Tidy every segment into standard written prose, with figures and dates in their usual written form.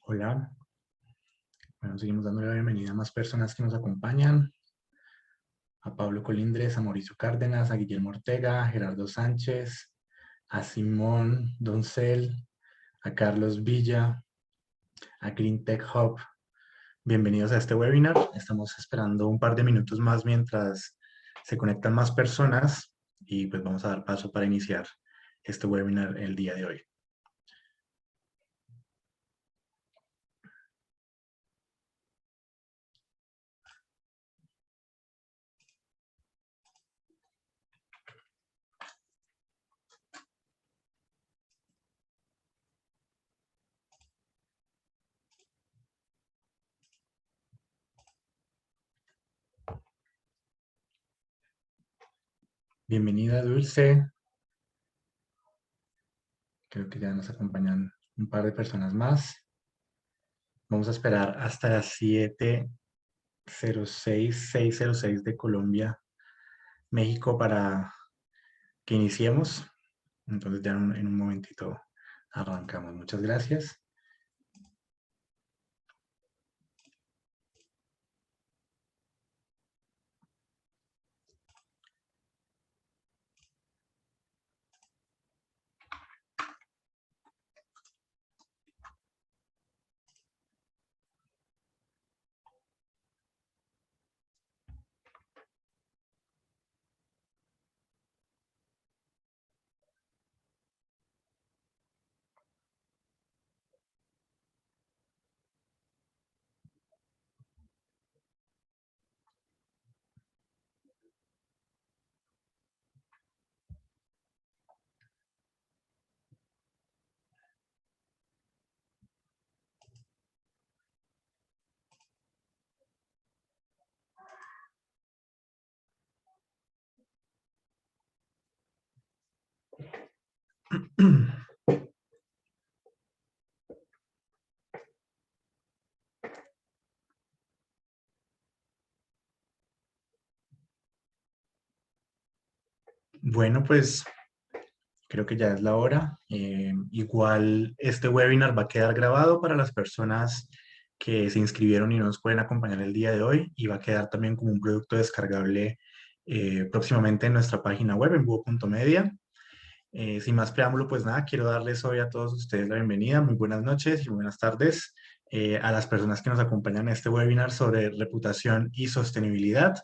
Hola, bueno, seguimos dándole la bienvenida a más personas que nos acompañan, a Pablo Colindres, a Mauricio Cárdenas, a Guillermo Ortega, a Gerardo Sánchez, a Simón Doncel, a Carlos Villa, a Green Tech Hub. Bienvenidos a este webinar. Estamos esperando un par de minutos más mientras se conectan más personas y pues vamos a dar paso para iniciar este webinar el día de hoy. Bienvenida, Dulce. Creo que ya nos acompañan un par de personas más. Vamos a esperar hasta las 7:06 de Colombia, México, para que iniciemos. Entonces ya en un momentito arrancamos. Muchas gracias. Bueno, pues creo que ya es la hora. Igual este webinar va a quedar grabado para las personas que se inscribieron y no nos pueden acompañar el día de hoy, y va a quedar también como un producto descargable próximamente en nuestra página web en búho.media. Sin más preámbulo, pues nada, quiero darles hoy a todos ustedes la bienvenida. Muy buenas noches y buenas tardes a las personas que nos acompañan en este webinar sobre reputación y sostenibilidad.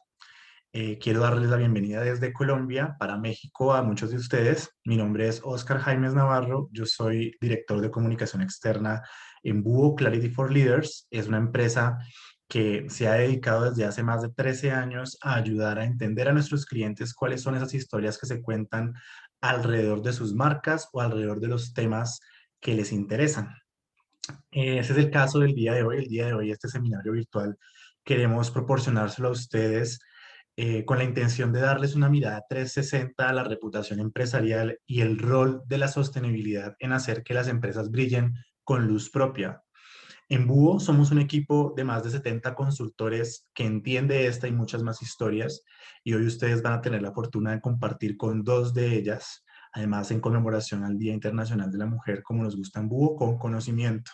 Quiero darles la bienvenida desde Colombia para México a muchos de ustedes. Mi nombre es Óscar Jaimes Navarro. Yo soy director de comunicación externa en Búho Clarity for Leaders. Es una empresa que se ha dedicado desde hace más de 13 años a ayudar a entender a nuestros clientes cuáles son esas historias que se cuentan alrededor de sus marcas o alrededor de los temas que les interesan. Ese es el caso del día de hoy. El día de hoy, este seminario virtual, queremos proporcionárselo a ustedes con la intención de darles una mirada 360 a la reputación empresarial y el rol de la sostenibilidad en hacer que las empresas brillen con luz propia. En Búho somos un equipo de más de 70 consultores que entiende esta y muchas más historias, y hoy ustedes van a tener la fortuna de compartir con dos de ellas, además en conmemoración al Día Internacional de la Mujer, como nos gusta en Búho, con conocimiento.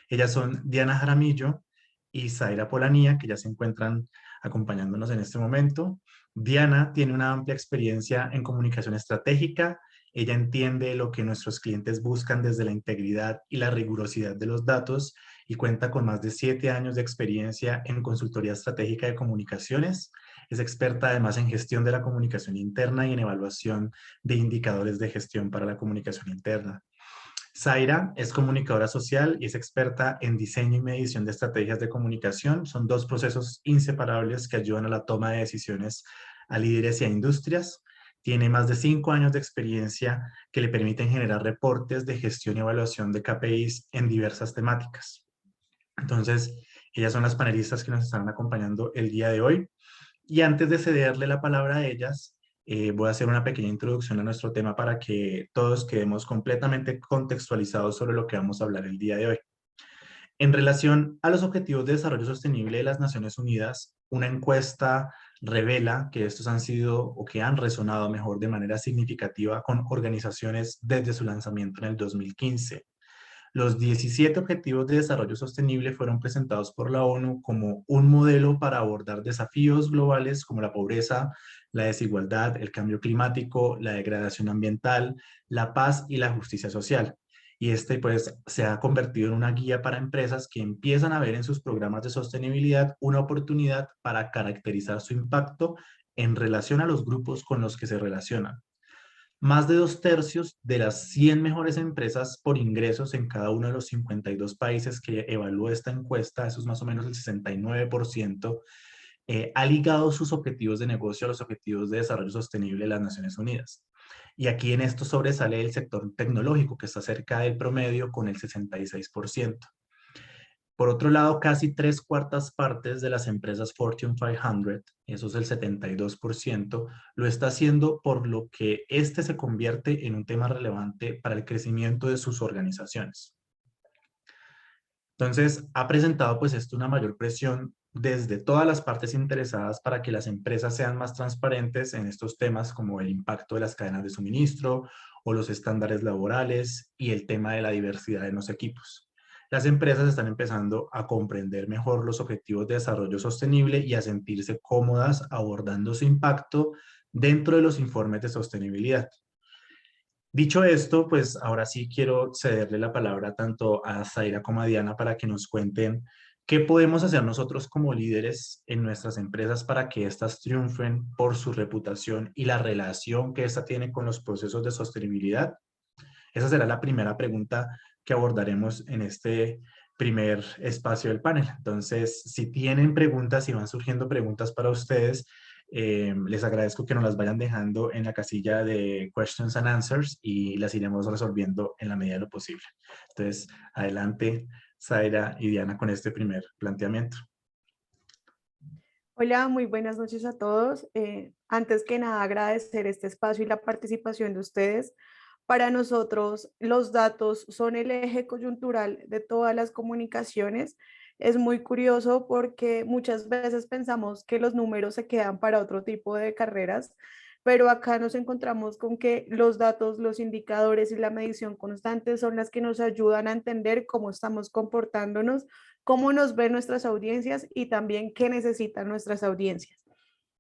Ellas son Diana Jaramillo y Zaira Polanía, que ya se encuentran acompañándonos en este momento. Diana tiene una amplia experiencia en comunicación estratégica. Ella entiende lo que nuestros clientes buscan desde la integridad y la rigurosidad de los datos, y cuenta con más de 7 años de experiencia en consultoría estratégica de comunicaciones. Es experta además en gestión de la comunicación interna y en evaluación de indicadores de gestión para la comunicación interna. Zaira es comunicadora social y es experta en diseño y medición de estrategias de comunicación. Son dos procesos inseparables que ayudan a la toma de decisiones a líderes y a industrias. Tiene más de 5 años de experiencia que le permiten generar reportes de gestión y evaluación de KPIs en diversas temáticas. Entonces, ellas son las panelistas que nos están acompañando el día de hoy. Y antes de cederle la palabra a ellas, voy a hacer una pequeña introducción a nuestro tema para que todos quedemos completamente contextualizados sobre lo que vamos a hablar el día de hoy. En relación a los Objetivos de Desarrollo Sostenible de las Naciones Unidas, una encuesta revela que estos han sido, o que han resonado mejor, de manera significativa con organizaciones desde su lanzamiento en el 2015. Los 17 Objetivos de Desarrollo Sostenible fueron presentados por la ONU como un modelo para abordar desafíos globales como la pobreza, la desigualdad, el cambio climático, la degradación ambiental, la paz y la justicia social. Y este pues se ha convertido en una guía para empresas que empiezan a ver en sus programas de sostenibilidad una oportunidad para caracterizar su impacto en relación a los grupos con los que se relacionan. Más de 2/3 de las 100 mejores empresas por ingresos en cada uno de los 52 países que evaluó esta encuesta, eso es más o menos el 69%, ha ligado sus objetivos de negocio a los objetivos de desarrollo sostenible de las Naciones Unidas. Y aquí en esto sobresale el sector tecnológico, que está cerca del promedio con el 66%. Por otro lado, casi 3/4 de las empresas Fortune 500, eso es el 72%, lo está haciendo por lo que este se convierte en un tema relevante para el crecimiento de sus organizaciones. Entonces, ha presentado pues esto una mayor presión desde todas las partes interesadas para que las empresas sean más transparentes en estos temas como el impacto de las cadenas de suministro o los estándares laborales y el tema de la diversidad en los equipos. Las empresas están empezando a comprender mejor los objetivos de desarrollo sostenible y a sentirse cómodas abordando su impacto dentro de los informes de sostenibilidad. Dicho esto, pues ahora sí quiero cederle la palabra tanto a Zaira como a Diana para que nos cuenten qué podemos hacer nosotros como líderes en nuestras empresas para que éstas triunfen por su reputación y la relación que ésta tiene con los procesos de sostenibilidad. Esa será la primera pregunta que abordaremos en este primer espacio del panel. Entonces, si tienen preguntas, si van surgiendo preguntas para ustedes, les agradezco que nos las vayan dejando en la casilla de questions and answers y las iremos resolviendo en la medida de lo posible. Entonces, adelante, Zaira y Diana, con este primer planteamiento. Hola, muy buenas noches a todos. Antes que nada, agradecer este espacio y la participación de ustedes. Para nosotros, los datos son el eje coyuntural de todas las comunicaciones. Es muy curioso porque muchas veces pensamos que los números se quedan para otro tipo de carreras, pero acá nos encontramos con que los datos, los indicadores y la medición constante son las que nos ayudan a entender cómo estamos comportándonos, cómo nos ven nuestras audiencias y también qué necesitan nuestras audiencias.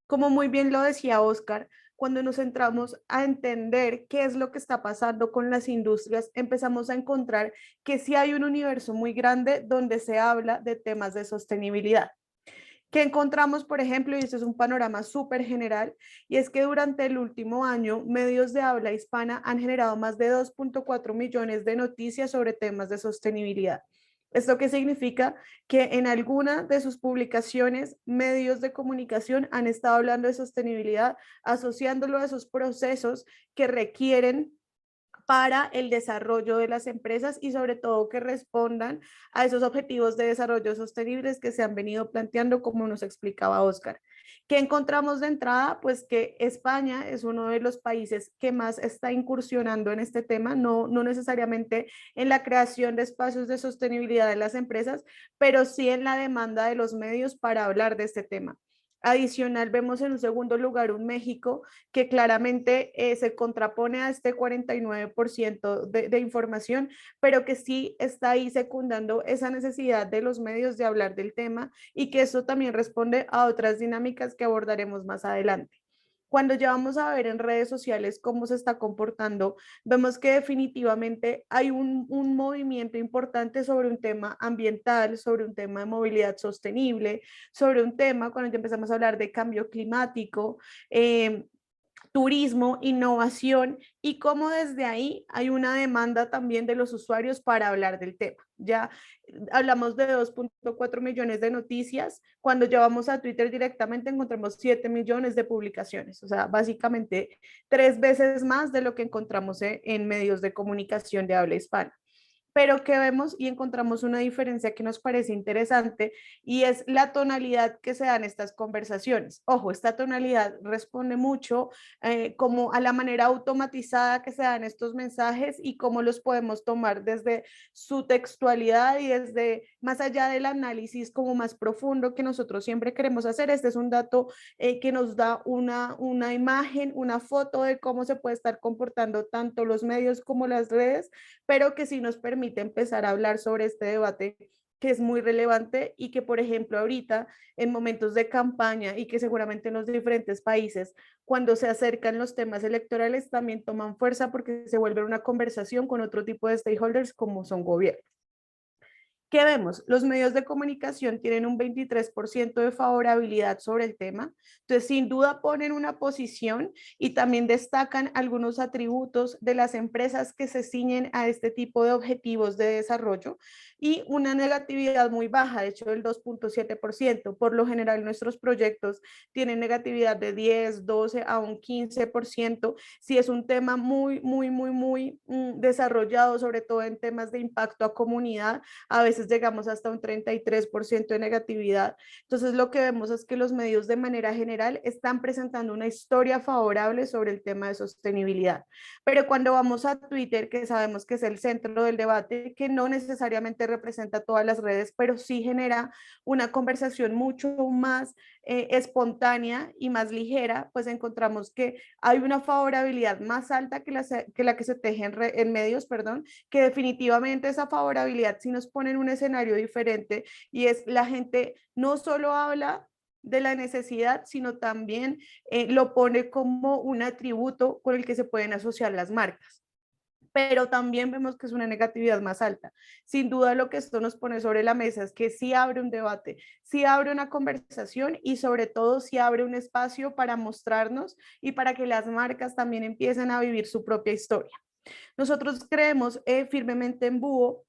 Como muy bien lo decía Oscar, cuando nos centramos a entender qué es lo que está pasando con las industrias, empezamos a encontrar que sí hay un universo muy grande donde se habla de temas de sostenibilidad. ¿Qué encontramos, por ejemplo? Y este es un panorama súper general, y es que durante el último año, medios de habla hispana han generado más de 2.4 millones de noticias sobre temas de sostenibilidad. ¿Esto qué significa? Que en alguna de sus publicaciones, medios de comunicación han estado hablando de sostenibilidad, asociándolo a esos procesos que requieren para el desarrollo de las empresas y sobre todo que respondan a esos objetivos de desarrollo sostenibles que se han venido planteando, como nos explicaba Oscar. ¿Qué encontramos de entrada? Pues que España es uno de los países que más está incursionando en este tema, no necesariamente en la creación de espacios de sostenibilidad en las empresas, pero sí en la demanda de los medios para hablar de este tema. Adicional, vemos en un segundo lugar un México que claramente se contrapone a este 49% de información, pero que sí está ahí secundando esa necesidad de los medios de hablar del tema y que eso también responde a otras dinámicas que abordaremos más adelante. Cuando ya vamos a ver en redes sociales cómo se está comportando, vemos que definitivamente hay un movimiento importante sobre un tema ambiental, sobre un tema de movilidad sostenible, sobre un tema cuando ya empezamos a hablar de cambio climático, turismo, innovación y cómo desde ahí hay una demanda también de los usuarios para hablar del tema. Ya hablamos de 2.4 millones de noticias, cuando ya vamos a Twitter directamente encontramos 7 millones de publicaciones, o sea, básicamente 3 veces más de lo que encontramos en medios de comunicación de habla hispana, pero que vemos y encontramos una diferencia que nos parece interesante y es la tonalidad que se dan estas conversaciones. Ojo, esta tonalidad responde mucho como a la manera automatizada que se dan estos mensajes y cómo los podemos tomar desde su textualidad y desde más allá del análisis como más profundo que nosotros siempre queremos hacer. Este es un dato que nos da una imagen, una foto de cómo se puede estar comportando tanto los medios como las redes, pero que sí nos permite permite empezar a hablar sobre este debate que es muy relevante y que, por ejemplo, ahorita en momentos de campaña y que seguramente en los diferentes países, cuando se acercan los temas electorales, también toman fuerza porque se vuelve una conversación con otro tipo de stakeholders como son gobiernos. ¿Qué vemos? Los medios de comunicación tienen un 23% de favorabilidad sobre el tema, entonces sin duda ponen una posición y también destacan algunos atributos de las empresas que se ciñen a este tipo de objetivos de desarrollo y una negatividad muy baja, de hecho del 2.7%. Por lo general nuestros proyectos tienen negatividad de 10, 12 a un 15%, si es un tema muy desarrollado, sobre todo en temas de impacto a comunidad, a veces llegamos hasta un 33% de negatividad. Entonces lo que vemos es que los medios de manera general están presentando una historia favorable sobre el tema de sostenibilidad. Pero cuando vamos a Twitter, que sabemos que es el centro del debate, que no necesariamente representa todas las redes, pero sí genera una conversación mucho más espontánea y más ligera, pues encontramos que hay una favorabilidad más alta que la que se teje en medios, perdón, que definitivamente esa favorabilidad sí nos pone en un escenario diferente y es la gente no solo habla de la necesidad, sino también lo pone como un atributo con el que se pueden asociar las marcas. Pero también vemos que es una negatividad más alta. Sin duda lo que esto nos pone sobre la mesa es que sí abre un debate, sí abre una conversación y sobre todo sí abre un espacio para mostrarnos y para que las marcas también empiecen a vivir su propia historia. Nosotros creemos firmemente en Búho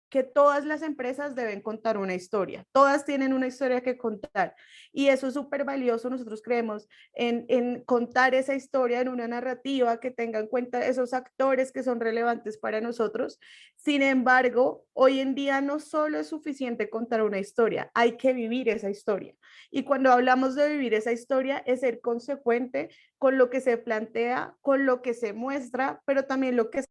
que todas las empresas deben contar una historia, todas tienen una historia que contar y eso es súper valioso. Nosotros creemos contar esa historia en una narrativa que tenga en cuenta esos actores que son relevantes para nosotros. Sin embargo, hoy en día no solo es suficiente contar una historia, hay que vivir esa historia. Y cuando hablamos de vivir esa historia es ser consecuente con lo que se plantea, con lo que se muestra, pero también lo que se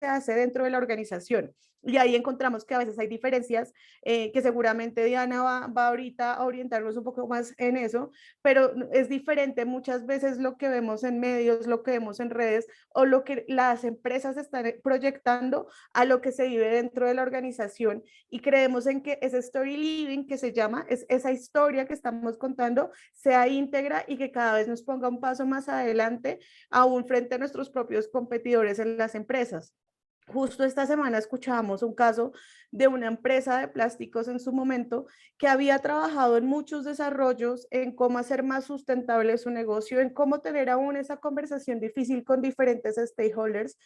hace dentro de la organización. Y ahí encontramos que a veces hay diferencias, que seguramente Diana va ahorita a orientarnos un poco más en eso, pero es diferente muchas veces lo que vemos en medios, lo que vemos en redes o lo que las empresas están proyectando a lo que se vive dentro de la organización. Y creemos en que ese story living que se llama, es esa historia que estamos contando, sea íntegra y que cada vez nos ponga un paso más adelante, aún frente a nuestros propios competidores en las empresas. Justo esta semana escuchábamos un caso de una empresa de plásticos en su momento que había trabajado en muchos desarrollos en cómo hacer más sustentable su negocio, en cómo tener aún esa conversación difícil con diferentes stakeholders,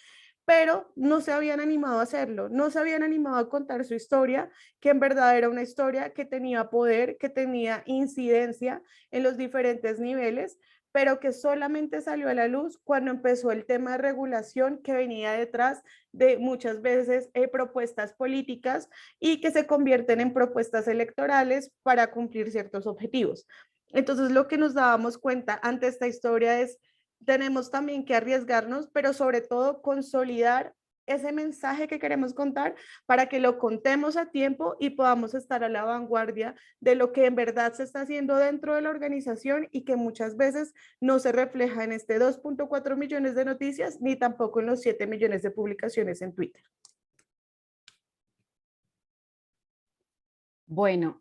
pero no se habían animado a hacerlo, no se habían animado a contar su historia, que en verdad era una historia que tenía poder, que tenía incidencia en los diferentes niveles, pero que solamente salió a la luz cuando empezó el tema de regulación que venía detrás de muchas veces propuestas políticas y que se convierten en propuestas electorales para cumplir ciertos objetivos. Entonces, lo que nos dábamos cuenta ante esta historia es, tenemos también que arriesgarnos, pero sobre todo consolidar ese mensaje que queremos contar para que lo contemos a tiempo y podamos estar a la vanguardia de lo que en verdad se está haciendo dentro de la organización y que muchas veces no se refleja en este 2.4 millones de noticias ni tampoco en los 7 millones de publicaciones en Twitter. Bueno,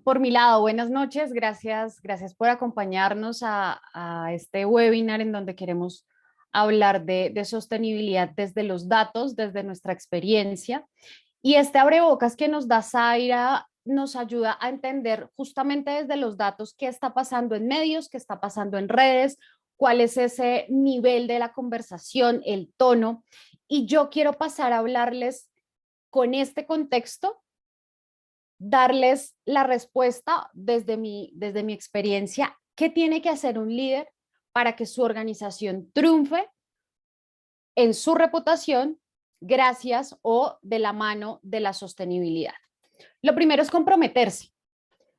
por mi lado, buenas noches, gracias por acompañarnos a este webinar en donde queremos hablar de sostenibilidad desde los datos, desde nuestra experiencia. Y este abrebocas que nos da Zaira nos ayuda a entender justamente desde los datos qué está pasando en medios, qué está pasando en redes, cuál es ese nivel de la conversación, el tono. Y yo quiero pasar a hablarles con este contexto, darles la respuesta desde mi experiencia, qué tiene que hacer un líder para que su organización triunfe en su reputación gracias o de la mano de la sostenibilidad. Lo primero es comprometerse.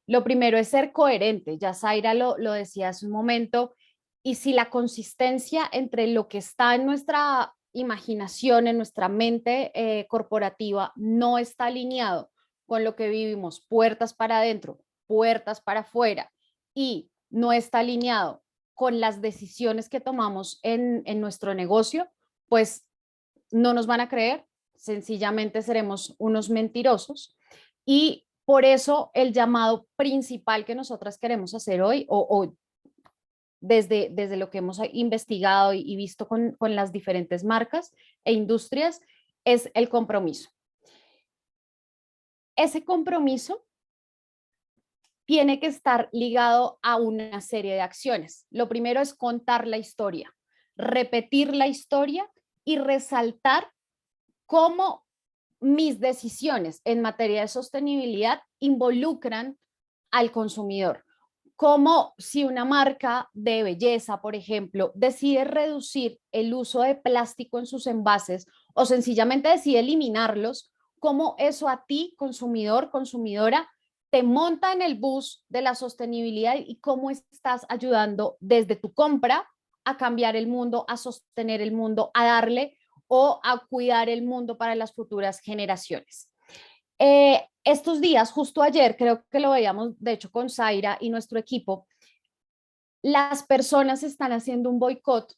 Lo primero es ser coherente. Ya Zaira lo decía hace un momento. Y si la consistencia entre lo que está en nuestra imaginación, en nuestra mente corporativa, no está alineado con lo que vivimos, puertas para adentro, puertas para afuera, y no está alineado con las decisiones que tomamos en nuestro negocio, pues no nos van a creer, sencillamente seremos unos mentirosos. Y por eso el llamado principal que nosotras queremos hacer hoy, o desde lo que hemos investigado y visto con las diferentes marcas e industrias, es el compromiso. Ese compromiso tiene que estar ligado a una serie de acciones. Lo primero es contar la historia, repetir la historia y resaltar cómo mis decisiones en materia de sostenibilidad involucran al consumidor. Como si una marca de belleza, por ejemplo, decide reducir el uso de plástico en sus envases o sencillamente decide eliminarlos, cómo eso a ti, consumidor, consumidora, te monta en el bus de la sostenibilidad y cómo estás ayudando desde tu compra a cambiar el mundo, a sostener el mundo, a darle o a cuidar el mundo para las futuras generaciones. Estos días, justo ayer, creo que lo veíamos de hecho con Zaira y nuestro equipo, las personas están haciendo un boicot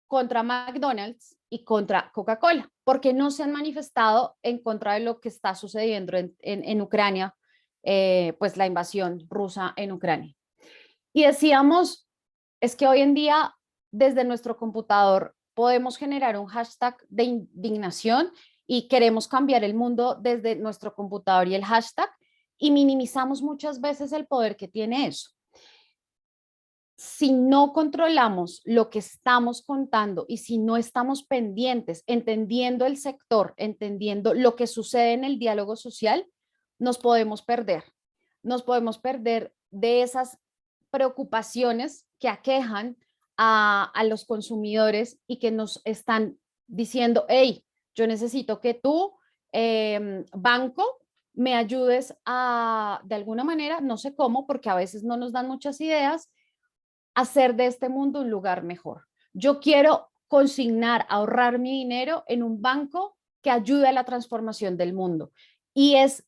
contra McDonald's y contra Coca-Cola, porque no se han manifestado en contra de lo que está sucediendo en Ucrania, pues la invasión rusa en Ucrania. Y decíamos, es que hoy en día desde nuestro computador podemos generar un hashtag de indignación y queremos cambiar el mundo desde nuestro computador y el hashtag, y minimizamos muchas veces el poder que tiene eso. Si no controlamos lo que estamos contando y si no estamos pendientes, entendiendo el sector, entendiendo lo que sucede en el diálogo social, nos podemos perder. Nos podemos perder de esas preocupaciones que aquejan a los consumidores y que nos están diciendo, hey, yo necesito que tú, banco, me ayudes a, de alguna manera, no sé cómo, porque a veces no nos dan muchas ideas, hacer de este mundo un lugar mejor. Yo quiero consignar, ahorrar mi dinero en un banco que ayude a la transformación del mundo. Y es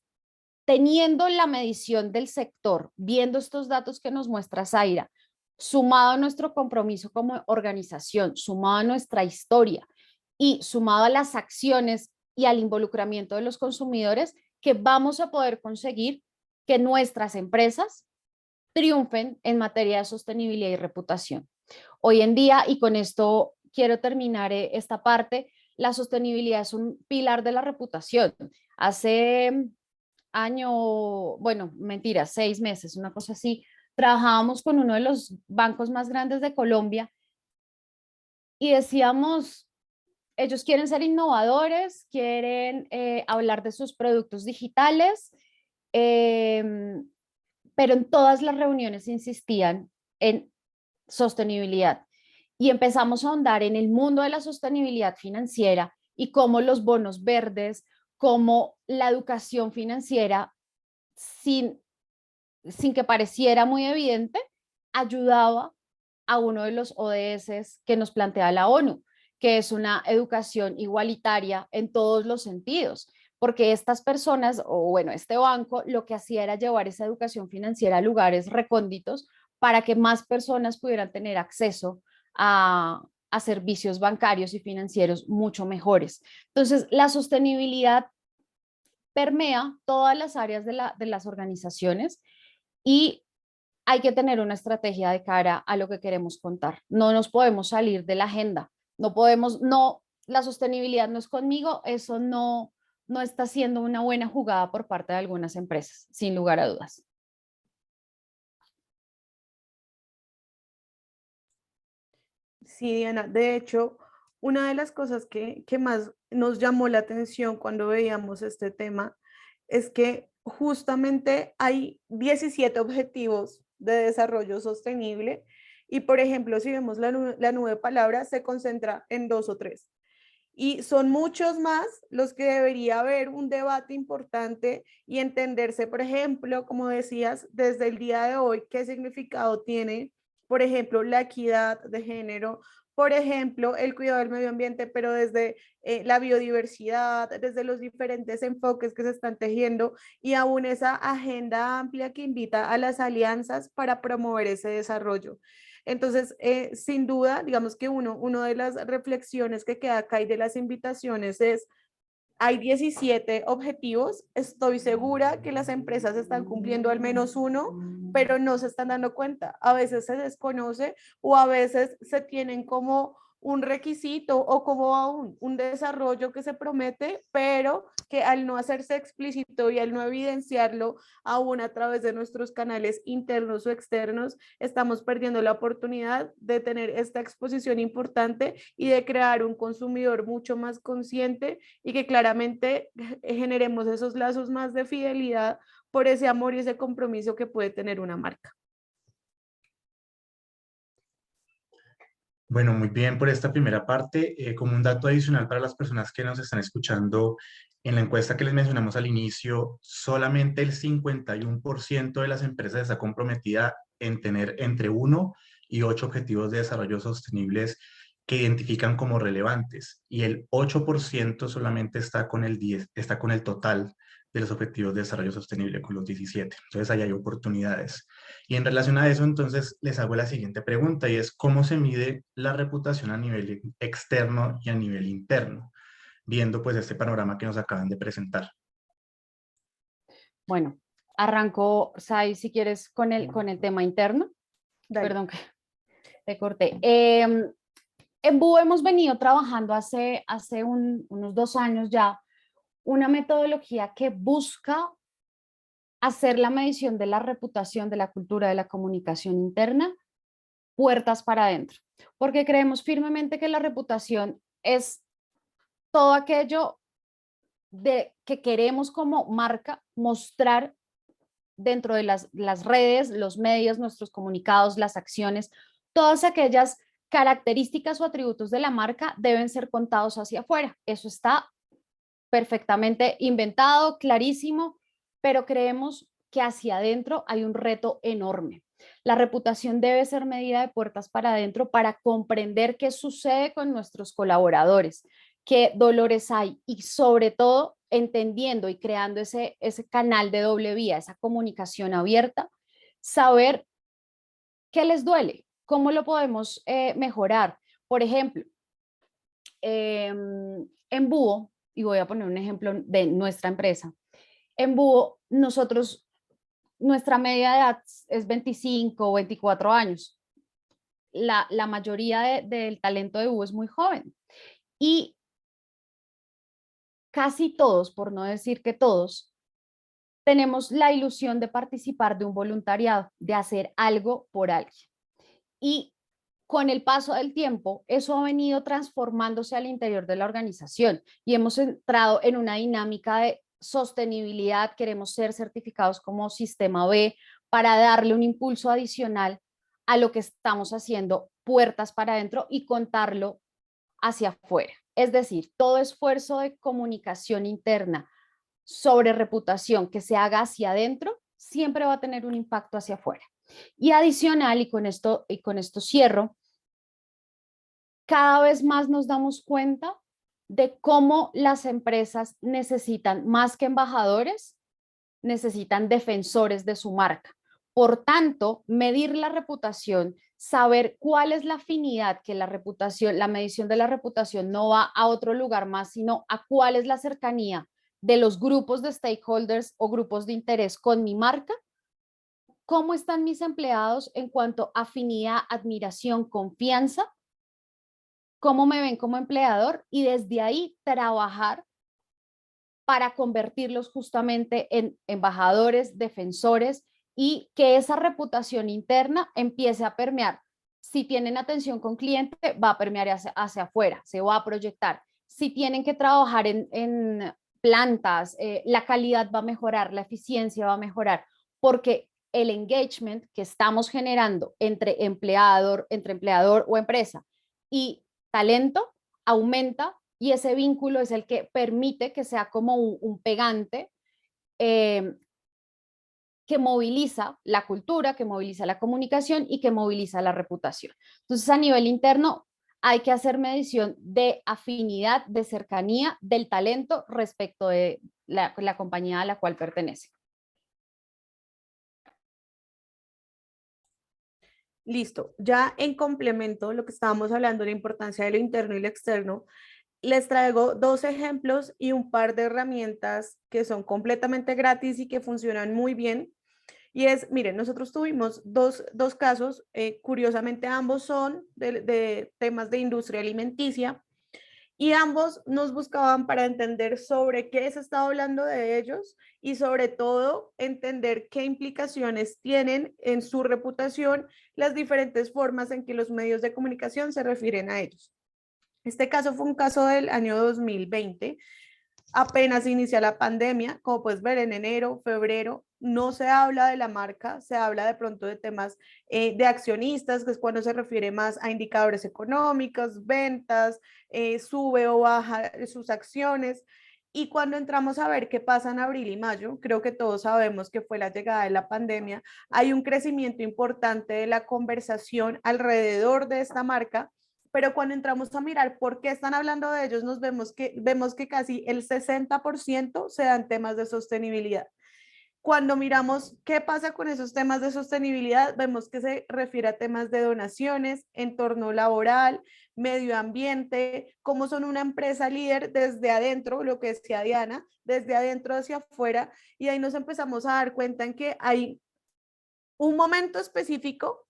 teniendo la medición del sector, viendo estos datos que nos muestra Zaira, sumado a nuestro compromiso como organización, sumado a nuestra historia y sumado a las acciones y al involucramiento de los consumidores, que vamos a poder conseguir que nuestras empresas triunfen en materia de sostenibilidad y reputación. Hoy en día, y con esto quiero terminar esta parte, la sostenibilidad es un pilar de la reputación. Hace año, bueno, mentira, 6 meses, una cosa así, trabajábamos con uno de los bancos más grandes de Colombia y decíamos, ellos quieren ser innovadores, quieren hablar de sus productos digitales, pero en todas las reuniones insistían en sostenibilidad. Y empezamos a ahondar en el mundo de la sostenibilidad financiera y cómo los bonos verdes, cómo la educación financiera, sin que pareciera muy evidente, ayudaba a uno de los ODS que nos plantea la ONU, que es una educación igualitaria en todos los sentidos, porque estas personas, o bueno, este banco, lo que hacía era llevar esa educación financiera a lugares recónditos para que más personas pudieran tener acceso a servicios bancarios y financieros mucho mejores. Entonces, la sostenibilidad permea todas las áreas de las organizaciones y hay que tener una estrategia de cara a lo que queremos contar. No nos podemos salir de la agenda. No podemos, no, la sostenibilidad no es conmigo, eso no está siendo una buena jugada por parte de algunas empresas, sin lugar a dudas. Sí, Diana, de hecho, una de las cosas que más nos llamó la atención cuando veíamos este tema es que justamente hay 17 objetivos de desarrollo sostenible y, por ejemplo, si vemos la nube de palabras, se concentra en 2 o 3. Y son muchos más los que debería haber un debate importante y entenderse, por ejemplo, como decías, desde el día de hoy, qué significado tiene, por ejemplo, la equidad de género, por ejemplo, el cuidado del medio ambiente, pero desde la biodiversidad, desde los diferentes enfoques que se están tejiendo y aún esa agenda amplia que invita a las alianzas para promover ese desarrollo. Entonces, sin duda, digamos que uno de las reflexiones que queda acá y de las invitaciones es, hay 17 objetivos, estoy segura que las empresas están cumpliendo al menos uno, pero no se están dando cuenta. A veces se desconoce o a veces se tienen como un requisito o como aún un desarrollo que se promete, pero que al no hacerse explícito y al no evidenciarlo aún a través de nuestros canales internos o externos, estamos perdiendo la oportunidad de tener esta exposición importante y de crear un consumidor mucho más consciente y que claramente generemos esos lazos más de fidelidad por ese amor y ese compromiso que puede tener una marca. Bueno, muy bien por esta primera parte. Como un dato adicional para las personas que nos están escuchando, en la encuesta que les mencionamos al inicio, solamente el 51% de las empresas está comprometida en tener entre 1 y 8 objetivos de desarrollo sostenibles que identifican como relevantes, y el 8% solamente está con está con el total de los objetivos de desarrollo sostenible, con los 17. Entonces, ahí hay oportunidades. Y en relación a eso, entonces, les hago la siguiente pregunta, y es: ¿cómo se mide la reputación a nivel externo y a nivel interno? Viendo pues este panorama que nos acaban de presentar. Bueno, arranco, Sai, si quieres, con el tema interno. Dale. Perdón que te corté. En BU hemos venido trabajando hace unos 2 años ya una metodología que busca hacer la medición de la reputación, de la cultura, de la comunicación interna, puertas para adentro, porque creemos firmemente que la reputación es todo aquello que queremos como marca mostrar dentro de las redes, los medios, nuestros comunicados, las acciones, todas aquellas características o atributos de la marca deben ser contados hacia afuera. Eso está perfectamente inventado, clarísimo, pero creemos que hacia adentro hay un reto enorme. La reputación debe ser medida de puertas para adentro para comprender qué sucede con nuestros colaboradores, qué dolores hay y sobre todo entendiendo y creando ese canal de doble vía, esa comunicación abierta, saber qué les duele, cómo lo podemos mejorar. Por ejemplo, en Búho, y voy a poner un ejemplo de nuestra empresa, en Búho nosotros, nuestra media de edad es 25 o 24 años. La mayoría del talento de Búho es muy joven y casi todos, por no decir que todos, tenemos la ilusión de participar de un voluntariado, de hacer algo por alguien. Y con el paso del tiempo, eso ha venido transformándose al interior de la organización y hemos entrado en una dinámica de sostenibilidad. Queremos ser certificados como Sistema B para darle un impulso adicional a lo que estamos haciendo, puertas para adentro, y contarlo hacia afuera. Es decir, todo esfuerzo de comunicación interna sobre reputación que se haga hacia adentro siempre va a tener un impacto hacia afuera. Y adicional, y con esto cierro, cada vez más nos damos cuenta de cómo las empresas necesitan más que embajadores, necesitan defensores de su marca. Por tanto, medir la reputación, saber cuál es la afinidad, que la reputación, la medición de la reputación no va a otro lugar más, sino a cuál es la cercanía de los grupos de stakeholders o grupos de interés con mi marca. ¿Cómo están mis empleados en cuanto a afinidad, admiración, confianza? ¿Cómo me ven como empleador? Y desde ahí trabajar para convertirlos justamente en embajadores, defensores, y que esa reputación interna empiece a permear. Si tienen atención con cliente, va a permear hacia afuera, se va a proyectar. Si tienen que trabajar en plantas, la calidad va a mejorar, la eficiencia va a mejorar, porque el engagement que estamos generando entre empleador o empresa y talento aumenta, y ese vínculo es el que permite que sea como un pegante que moviliza la cultura, que moviliza la comunicación y que moviliza la reputación. Entonces, a nivel interno, hay que hacer medición de afinidad, de cercanía del talento respecto de la compañía a la cual pertenece. Listo. Ya en complemento, lo que estábamos hablando, la importancia de lo interno y lo externo, les traigo dos ejemplos y un par de herramientas que son completamente gratis y que funcionan muy bien. Y es, miren, nosotros tuvimos dos casos, curiosamente ambos son de temas de industria alimenticia y ambos nos buscaban para entender sobre qué se estaba hablando de ellos y sobre todo entender qué implicaciones tienen en su reputación las diferentes formas en que los medios de comunicación se refieren a ellos. Este caso fue un caso del año 2020. Apenas inicia la pandemia, como puedes ver en enero, febrero, no se habla de la marca, se habla de pronto de temas de accionistas, que es cuando se refiere más a indicadores económicos, ventas, sube o baja sus acciones. Y cuando entramos a ver qué pasa en abril y mayo, creo que todos sabemos que fue la llegada de la pandemia, hay un crecimiento importante de la conversación alrededor de esta marca, pero cuando entramos a mirar por qué están hablando de ellos, vemos que casi el 60% se dan temas de sostenibilidad. Cuando miramos qué pasa con esos temas de sostenibilidad, vemos que se refiere a temas de donaciones, entorno laboral, medio ambiente, cómo son una empresa líder desde adentro, lo que decía Diana, desde adentro hacia afuera, y ahí nos empezamos a dar cuenta en que hay un momento específico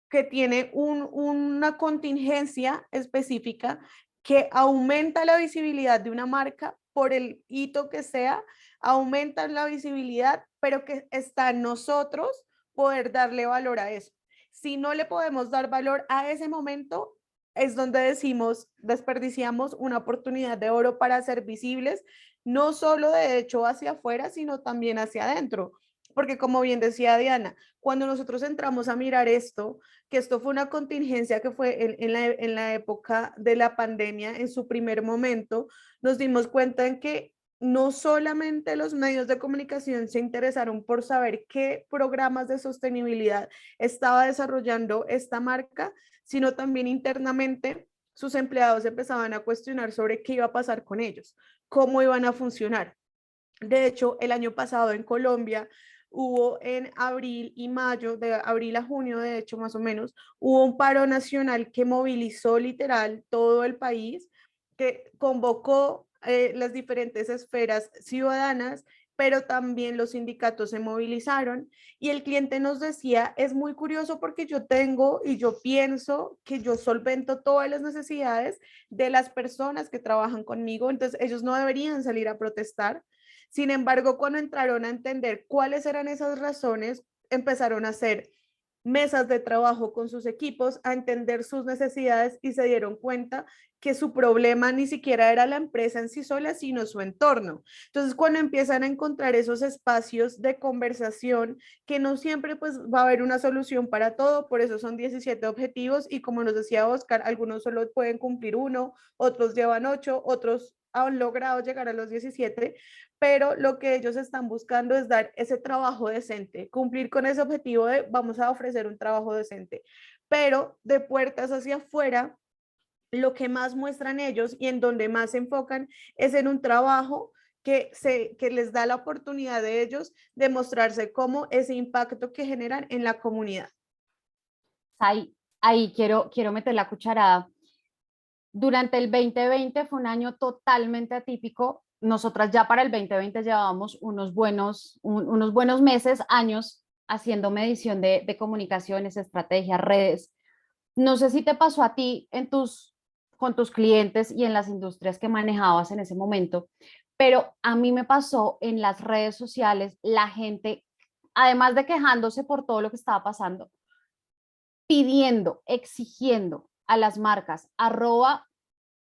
que tiene una contingencia específica que aumenta la visibilidad de una marca por el hito que sea, aumenta la visibilidad, pero que está en nosotros poder darle valor a eso. Si no le podemos dar valor a ese momento, es donde decimos, desperdiciamos una oportunidad de oro para ser visibles, no solo de hecho hacia afuera, sino también hacia adentro. Porque como bien decía Diana, cuando nosotros entramos a mirar esto, que esto fue una contingencia que fue en la época de la pandemia, en su primer momento, nos dimos cuenta en que no solamente los medios de comunicación se interesaron por saber qué programas de sostenibilidad estaba desarrollando esta marca, sino también internamente sus empleados empezaban a cuestionar sobre qué iba a pasar con ellos, cómo iban a funcionar. De hecho, el año pasado en Colombia hubo en abril y mayo, de abril a junio, de hecho, más o menos, hubo un paro nacional que movilizó literal todo el país, que convocó las diferentes esferas ciudadanas, pero también los sindicatos se movilizaron y el cliente nos decía, es muy curioso porque yo tengo y yo pienso que yo solvento todas las necesidades de las personas que trabajan conmigo, entonces ellos no deberían salir a protestar. Sin embargo, cuando entraron a entender cuáles eran esas razones, empezaron a hacer mesas de trabajo con sus equipos, a entender sus necesidades y se dieron cuenta que su problema ni siquiera era la empresa en sí sola, sino su entorno. Entonces, cuando empiezan a encontrar esos espacios de conversación, que no siempre pues va a haber una solución para todo, por eso son 17 objetivos y como nos decía Oscar, algunos solo pueden cumplir uno, otros llevan 8, otros han logrado llegar a los 17, pero lo que ellos están buscando es dar ese trabajo decente, cumplir con ese objetivo de vamos a ofrecer un trabajo decente, pero de puertas hacia afuera, lo que más muestran ellos y en donde más se enfocan es en un trabajo que les da la oportunidad de ellos de mostrarse como ese impacto que generan en la comunidad. Ahí quiero meter la cucharada. Durante el 2020 fue un año totalmente atípico. Nosotras ya para el 2020 llevábamos unos buenos meses, años haciendo medición de comunicaciones, estrategias, redes. No sé si te pasó a ti con tus clientes y en las industrias que manejabas en ese momento, pero a mí me pasó en las redes sociales, la gente, además de quejándose por todo lo que estaba pasando, pidiendo, exigiendo a las marcas,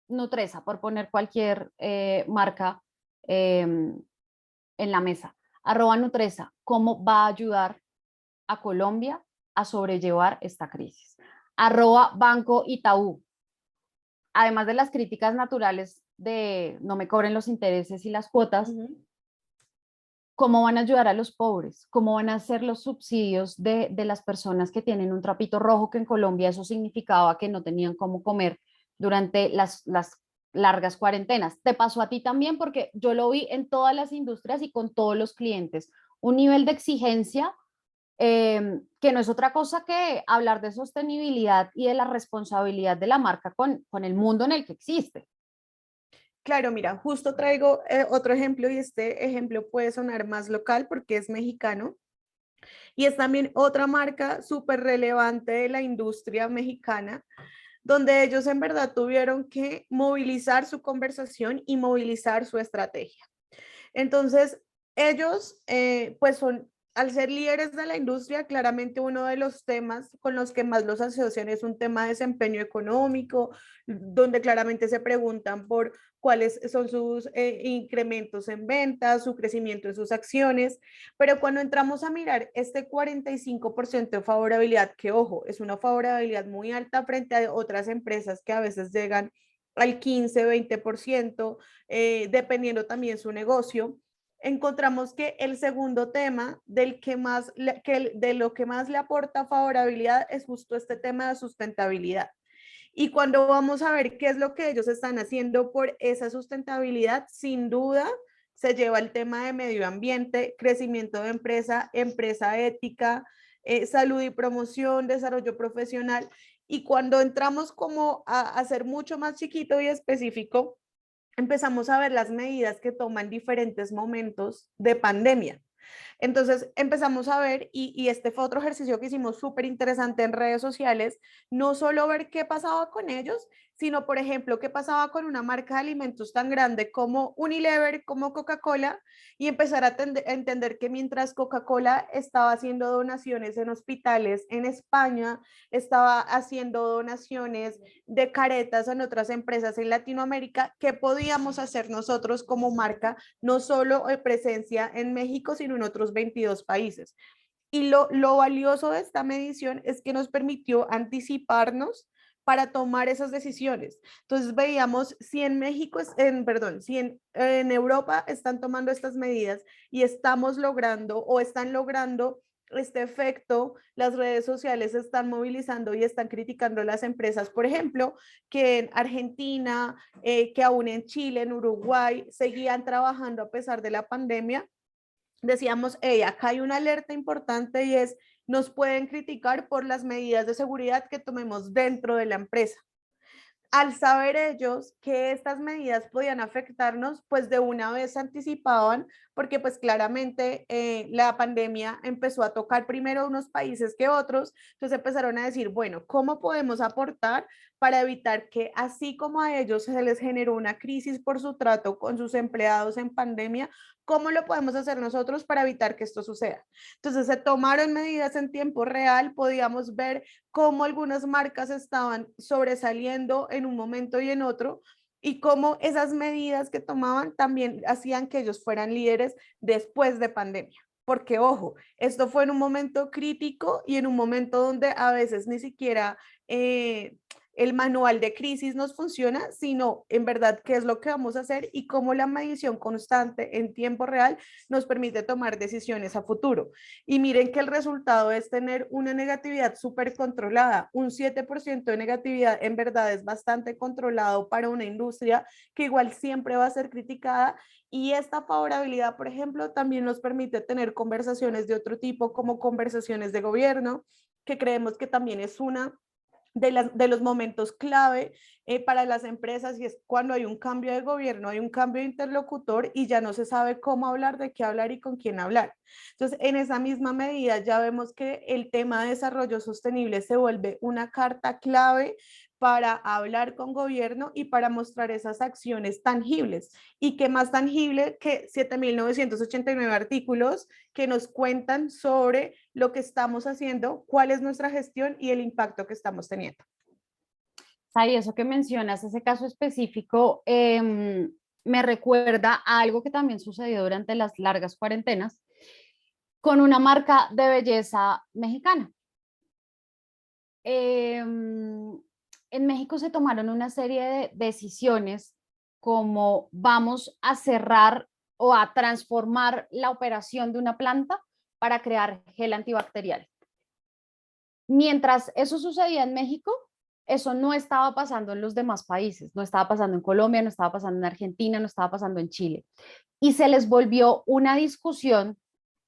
@Nutresa, por poner cualquier marca en la mesa, @Nutresa, ¿cómo va a ayudar a Colombia a sobrellevar esta crisis? @Banco Itaú, además de las críticas naturales de no me cobren los intereses y las cuotas, ¿cómo van a ayudar a los pobres? ¿Cómo van a hacer los subsidios de las personas que tienen un trapito rojo, que en Colombia eso significaba que no tenían cómo comer durante las largas cuarentenas? ¿Te pasó a ti también? Porque yo lo vi en todas las industrias y con todos los clientes. Un nivel de exigencia que no es otra cosa que hablar de sostenibilidad y de la responsabilidad de la marca con el mundo en el que existe. Claro, mira, justo traigo otro ejemplo y este ejemplo puede sonar más local porque es mexicano y es también otra marca súper relevante de la industria mexicana, donde ellos en verdad tuvieron que movilizar su conversación y movilizar su estrategia. Entonces, ellos, pues son, al ser líderes de la industria, claramente uno de los temas con los que más los asocian es un tema de desempeño económico, donde claramente se preguntan por cuáles son sus incrementos en ventas, su crecimiento en sus acciones, pero cuando entramos a mirar este 45% de favorabilidad, que ojo, es una favorabilidad muy alta frente a otras empresas que a veces llegan al 15, 20%, dependiendo también su negocio, encontramos que el segundo tema del que más, de lo que más le aporta favorabilidad es justo este tema de sustentabilidad. Y cuando vamos a ver qué es lo que ellos están haciendo por esa sustentabilidad, sin duda se lleva el tema de medio ambiente, crecimiento de empresa, empresa ética, salud y promoción, desarrollo profesional. Y cuando entramos como a hacer mucho más chiquito y específico, empezamos a ver las medidas que toman diferentes momentos de pandemia. Entonces empezamos a ver, y este fue otro ejercicio que hicimos súper interesante en redes sociales, no solo ver qué pasaba con ellos, sino, por ejemplo, qué pasaba con una marca de alimentos tan grande como Unilever, como Coca-Cola, y empezar a entender que mientras Coca-Cola estaba haciendo donaciones en hospitales en España, estaba haciendo donaciones de caretas en otras empresas en Latinoamérica, ¿qué podíamos hacer nosotros como marca, no solo presencia en México, sino en otros 22 países? Y lo valioso de esta medición es que nos permitió anticiparnos para tomar esas decisiones. Entonces veíamos si en México, perdón, si en Europa están tomando estas medidas y estamos logrando o están logrando este efecto, las redes sociales se están movilizando y están criticando a las empresas, por ejemplo, que en Argentina, que aún en Chile, en Uruguay, seguían trabajando a pesar de la pandemia. Decíamos, hey, acá hay una alerta importante y es, nos pueden criticar por las medidas de seguridad que tomemos dentro de la empresa. Al saber ellos que estas medidas podían afectarnos, pues de una vez anticipaban, porque pues claramente la pandemia empezó a tocar primero unos países que otros, entonces empezaron a decir, bueno, ¿cómo podemos aportar para evitar que así como a ellos se les generó una crisis por su trato con sus empleados en pandemia, cómo lo podemos hacer nosotros para evitar que esto suceda? Entonces se tomaron medidas en tiempo real, podíamos ver cómo algunas marcas estaban sobresaliendo en un momento y en otro, y cómo esas medidas que tomaban también hacían que ellos fueran líderes después de pandemia. Porque, ojo, esto fue en un momento crítico y en un momento donde a veces ni siquiera el manual de crisis nos funciona, sino en verdad qué es lo que vamos a hacer y cómo la medición constante en tiempo real nos permite tomar decisiones a futuro. Y miren que el resultado es tener una negatividad súper controlada. Un 7% de negatividad en verdad es bastante controlado para una industria que igual siempre va a ser criticada. Y esta favorabilidad, por ejemplo, también nos permite tener conversaciones de otro tipo, como conversaciones de gobierno, que creemos que también es una de los momentos clave para las empresas, y es cuando hay un cambio de gobierno, hay un cambio de interlocutor y ya no se sabe cómo hablar, de qué hablar y con quién hablar. Entonces, en esa misma medida ya vemos que el tema de desarrollo sostenible se vuelve una carta clave para hablar con gobierno y para mostrar esas acciones tangibles. Y qué más tangible que 7.989 artículos que nos cuentan sobre lo que estamos haciendo, cuál es nuestra gestión y el impacto que estamos teniendo. Sari, eso que mencionas, ese caso específico, me recuerda a algo que también sucedió durante las largas cuarentenas con una marca de belleza mexicana. En México se tomaron una serie de decisiones como vamos a cerrar o a transformar la operación de una planta para crear gel antibacterial. Mientras eso sucedía en México, eso no estaba pasando en los demás países, no estaba pasando en Colombia, no estaba pasando en Argentina, no estaba pasando en Chile. Y se les volvió una discusión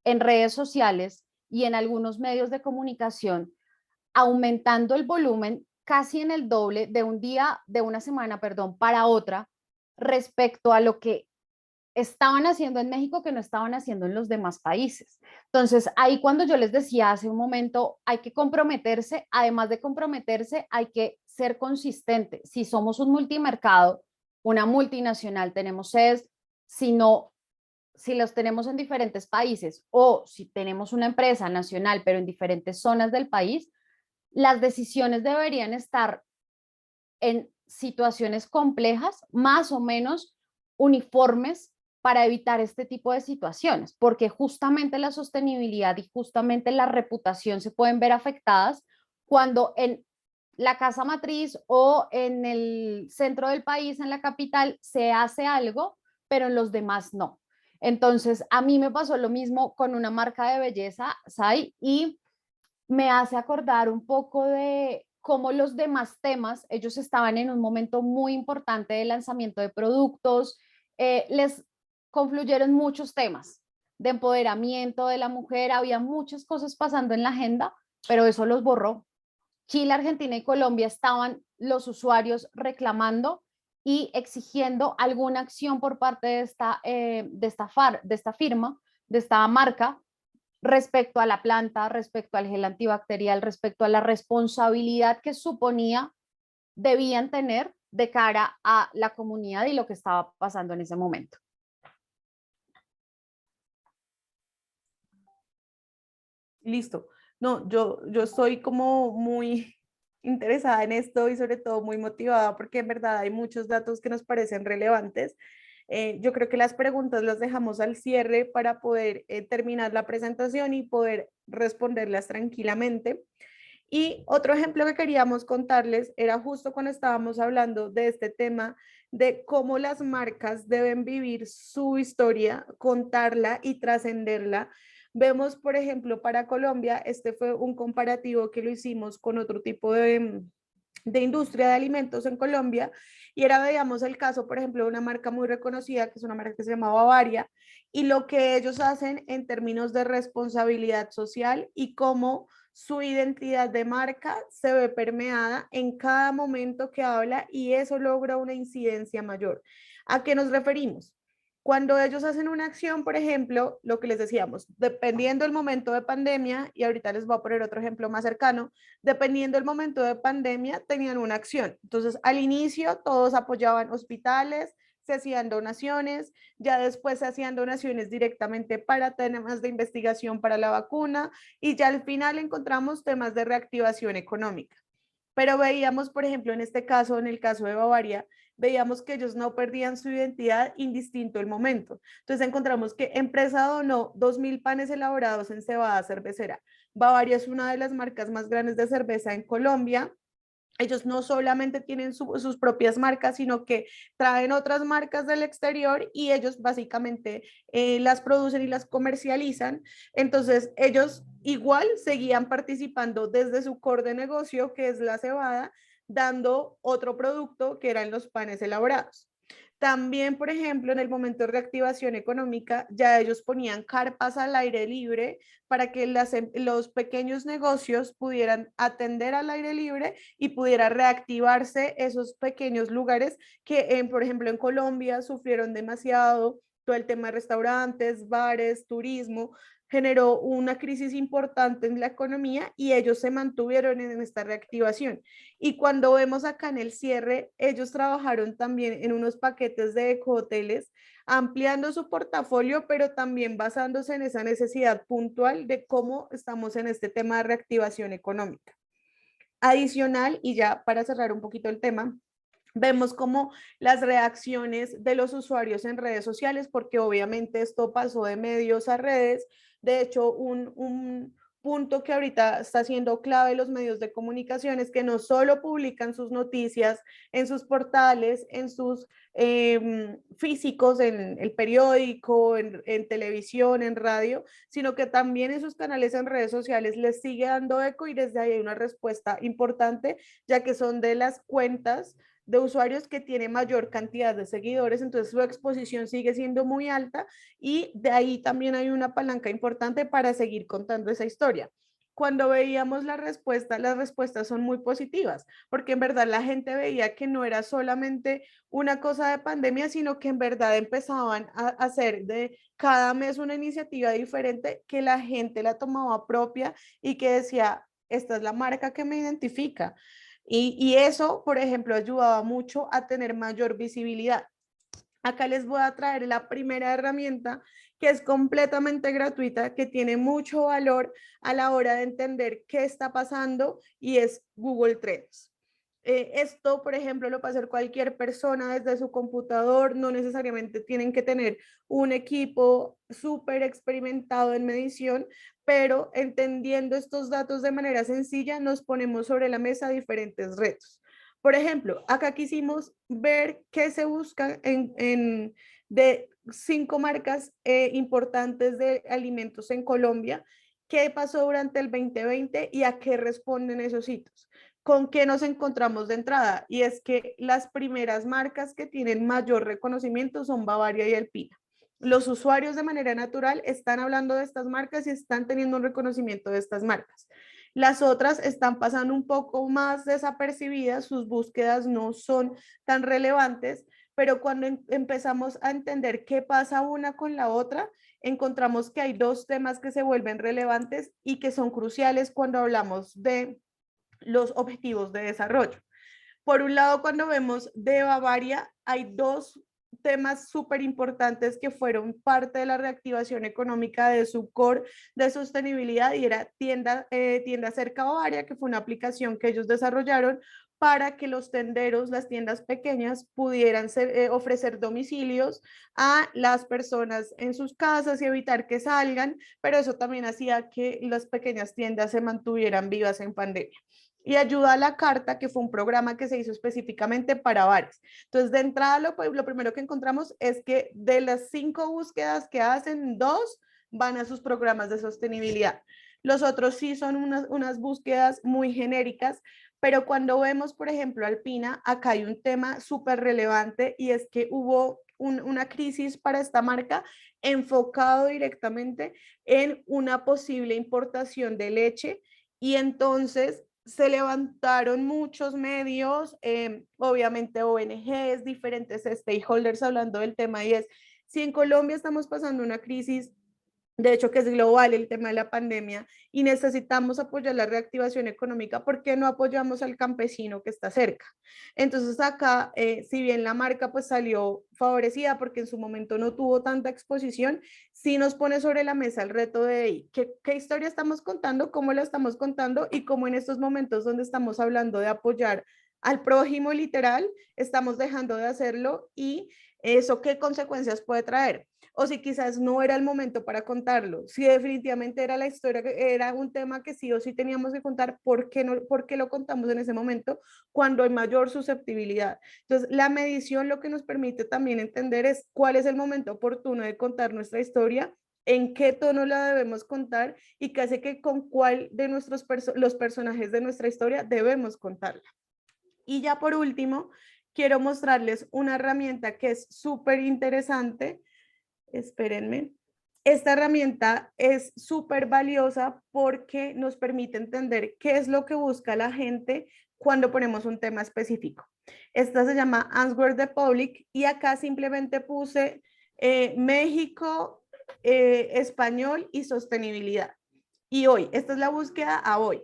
en redes sociales y en algunos medios de comunicación, aumentando el volumen casi en el doble de un día, de una semana, perdón, para otra, respecto a lo que estaban haciendo en México que no estaban haciendo en los demás países. Entonces, ahí cuando yo les decía hace un momento, hay que comprometerse, además de comprometerse, hay que ser consistente. Si somos un multimercado, una multinacional, tenemos sedes, si los tenemos en diferentes países o si tenemos una empresa nacional, pero en diferentes zonas del país, las decisiones deberían estar en situaciones complejas, más o menos uniformes para evitar este tipo de situaciones, porque justamente la sostenibilidad y justamente la reputación se pueden ver afectadas cuando en la casa matriz o en el centro del país, en la capital, se hace algo, pero en los demás no. Entonces, a mí me pasó lo mismo con una marca de belleza, Sai, y me hace acordar un poco de cómo los demás temas, ellos estaban en un momento muy importante de lanzamiento de productos, les confluyeron muchos temas de empoderamiento de la mujer, había muchas cosas pasando en la agenda, pero eso los borró. Chile, Argentina y Colombia estaban los usuarios reclamando y exigiendo alguna acción por parte de esta firma, de esta marca, respecto a la planta, respecto al gel antibacterial, respecto a la responsabilidad que suponía debían tener de cara a la comunidad y lo que estaba pasando en ese momento. Listo. No, yo estoy como muy interesada en esto y sobre todo muy motivada porque en verdad hay muchos datos que nos parecen relevantes. Yo creo que las preguntas las dejamos al cierre para poder terminar la presentación y poder responderlas tranquilamente. Y otro ejemplo que queríamos contarles era justo cuando estábamos hablando de este tema de cómo las marcas deben vivir su historia, contarla y trascenderla. Vemos, por ejemplo, para Colombia, este fue un comparativo que lo hicimos con otro tipo de industria de alimentos en Colombia y era, veíamos el caso, por ejemplo, de una marca muy reconocida, que es una marca que se llama Bavaria, y lo que ellos hacen en términos de responsabilidad social y cómo su identidad de marca se ve permeada en cada momento que habla y eso logra una incidencia mayor. ¿A qué nos referimos? Cuando ellos hacen una acción, por ejemplo, lo que les decíamos, dependiendo del momento de pandemia, y ahorita les voy a poner otro ejemplo más cercano, dependiendo del momento de pandemia, tenían una acción. Entonces, al inicio, todos apoyaban hospitales, se hacían donaciones, ya después se hacían donaciones directamente para temas de investigación para la vacuna, y ya al final encontramos temas de reactivación económica. Pero veíamos, por ejemplo, en este caso, en el caso de Bavaria, veíamos que ellos no perdían su identidad indistinto el momento. Entonces encontramos que empresa donó 2.000 panes elaborados en cebada cervecera. Bavaria es una de las marcas más grandes de cerveza en Colombia. Ellos no solamente tienen sus propias marcas, sino que traen otras marcas del exterior y ellos básicamente las producen y las comercializan. Entonces, ellos igual seguían participando desde su core de negocio, que es la cebada, dando otro producto que eran los panes elaborados. También, por ejemplo, en el momento de reactivación económica, ya ellos ponían carpas al aire libre para que los pequeños negocios pudieran atender al aire libre y pudiera reactivarse esos pequeños lugares que, por ejemplo, en Colombia sufrieron demasiado, todo el tema de restaurantes, bares, turismo, generó una crisis importante en la economía y ellos se mantuvieron en esta reactivación. Y cuando vemos acá en el cierre, ellos trabajaron también en unos paquetes de ecohoteles, ampliando su portafolio, pero también basándose en esa necesidad puntual de cómo estamos en este tema de reactivación económica. Adicional, y ya para cerrar un poquito el tema, vemos como las reacciones de los usuarios en redes sociales, porque obviamente esto pasó de medios a redes. De hecho, un punto que ahorita está siendo clave los medios de comunicación es que no solo publican sus noticias en sus portales, en sus físicos, en el periódico, en televisión, en radio, sino que también en sus canales en redes sociales les sigue dando eco y desde ahí hay una respuesta importante, ya que son de las cuentas de usuarios que tiene mayor cantidad de seguidores, entonces su exposición sigue siendo muy alta y de ahí también hay una palanca importante para seguir contando esa historia. Cuando veíamos la respuesta, las respuestas son muy positivas, porque en verdad la gente veía que no era solamente una cosa de pandemia, sino que en verdad empezaban a hacer de cada mes una iniciativa diferente que la gente la tomaba propia y que decía, esta es la marca que me identifica. Y eso, por ejemplo, ayudaba mucho a tener mayor visibilidad. Acá les voy a traer la primera herramienta que es completamente gratuita, que tiene mucho valor a la hora de entender qué está pasando y es Google Trends. Esto, por ejemplo, lo puede hacer cualquier persona desde su computador, no necesariamente tienen que tener un equipo súper experimentado en medición, pero entendiendo estos datos de manera sencilla, nos ponemos sobre la mesa diferentes retos. Por ejemplo, acá quisimos ver qué se busca de 5 marcas importantes de alimentos en Colombia, qué pasó durante el 2020 y a qué responden esos hitos. ¿Con qué nos encontramos de entrada? Y es que las primeras marcas que tienen mayor reconocimiento son Bavaria y Alpina. Los usuarios de manera natural están hablando de estas marcas y están teniendo un reconocimiento de estas marcas. Las otras están pasando un poco más desapercibidas, sus búsquedas no son tan relevantes, pero cuando empezamos a entender qué pasa una con la otra, encontramos que hay dos temas que se vuelven relevantes y que son cruciales cuando hablamos de los objetivos de desarrollo. Por un lado, cuando vemos de Bavaria, hay dos temas súper importantes que fueron parte de la reactivación económica de su core de sostenibilidad y era tienda cerca Bavaria, que fue una aplicación que ellos desarrollaron para que los tenderos, las tiendas pequeñas, pudieran ofrecer domicilios a las personas en sus casas y evitar que salgan, pero eso también hacía que las pequeñas tiendas se mantuvieran vivas en pandemia. Y Ayuda a la Carta, que fue un programa que se hizo específicamente para bares. Entonces, de entrada, lo primero que encontramos es que de las 5 búsquedas que hacen, 2 van a sus programas de sostenibilidad. Los otros sí son unas búsquedas muy genéricas, pero cuando vemos, por ejemplo, Alpina, acá hay un tema súper relevante y es que hubo una crisis para esta marca enfocado directamente en una posible importación de leche y entonces se levantaron muchos medios, obviamente ONGs, diferentes stakeholders hablando del tema y es, si en Colombia estamos pasando una crisis, de hecho que es global el tema de la pandemia y necesitamos apoyar la reactivación económica, ¿por qué no apoyamos al campesino que está cerca? Entonces acá, si bien la marca pues salió favorecida porque en su momento no tuvo tanta exposición, sí nos pone sobre la mesa el reto de qué historia estamos contando, cómo la estamos contando y cómo en estos momentos donde estamos hablando de apoyar al prójimo literal, estamos dejando de hacerlo y eso qué consecuencias puede traer. O si quizás no era el momento para contarlo, si definitivamente era la historia, era un tema que sí o sí teníamos que contar, ¿por qué lo contamos en ese momento cuando hay mayor susceptibilidad? Entonces, la medición lo que nos permite también entender es cuál es el momento oportuno de contar nuestra historia, en qué tono la debemos contar y qué hace que con cuál de los personajes de nuestra historia debemos contarla. Y ya por último, quiero mostrarles una herramienta que es súper interesante. Espérenme. Esta herramienta es súper valiosa porque nos permite entender qué es lo que busca la gente cuando ponemos un tema específico. Esta se llama Answer the Public y acá simplemente puse México, español y sostenibilidad. Y hoy, esta es la búsqueda a hoy.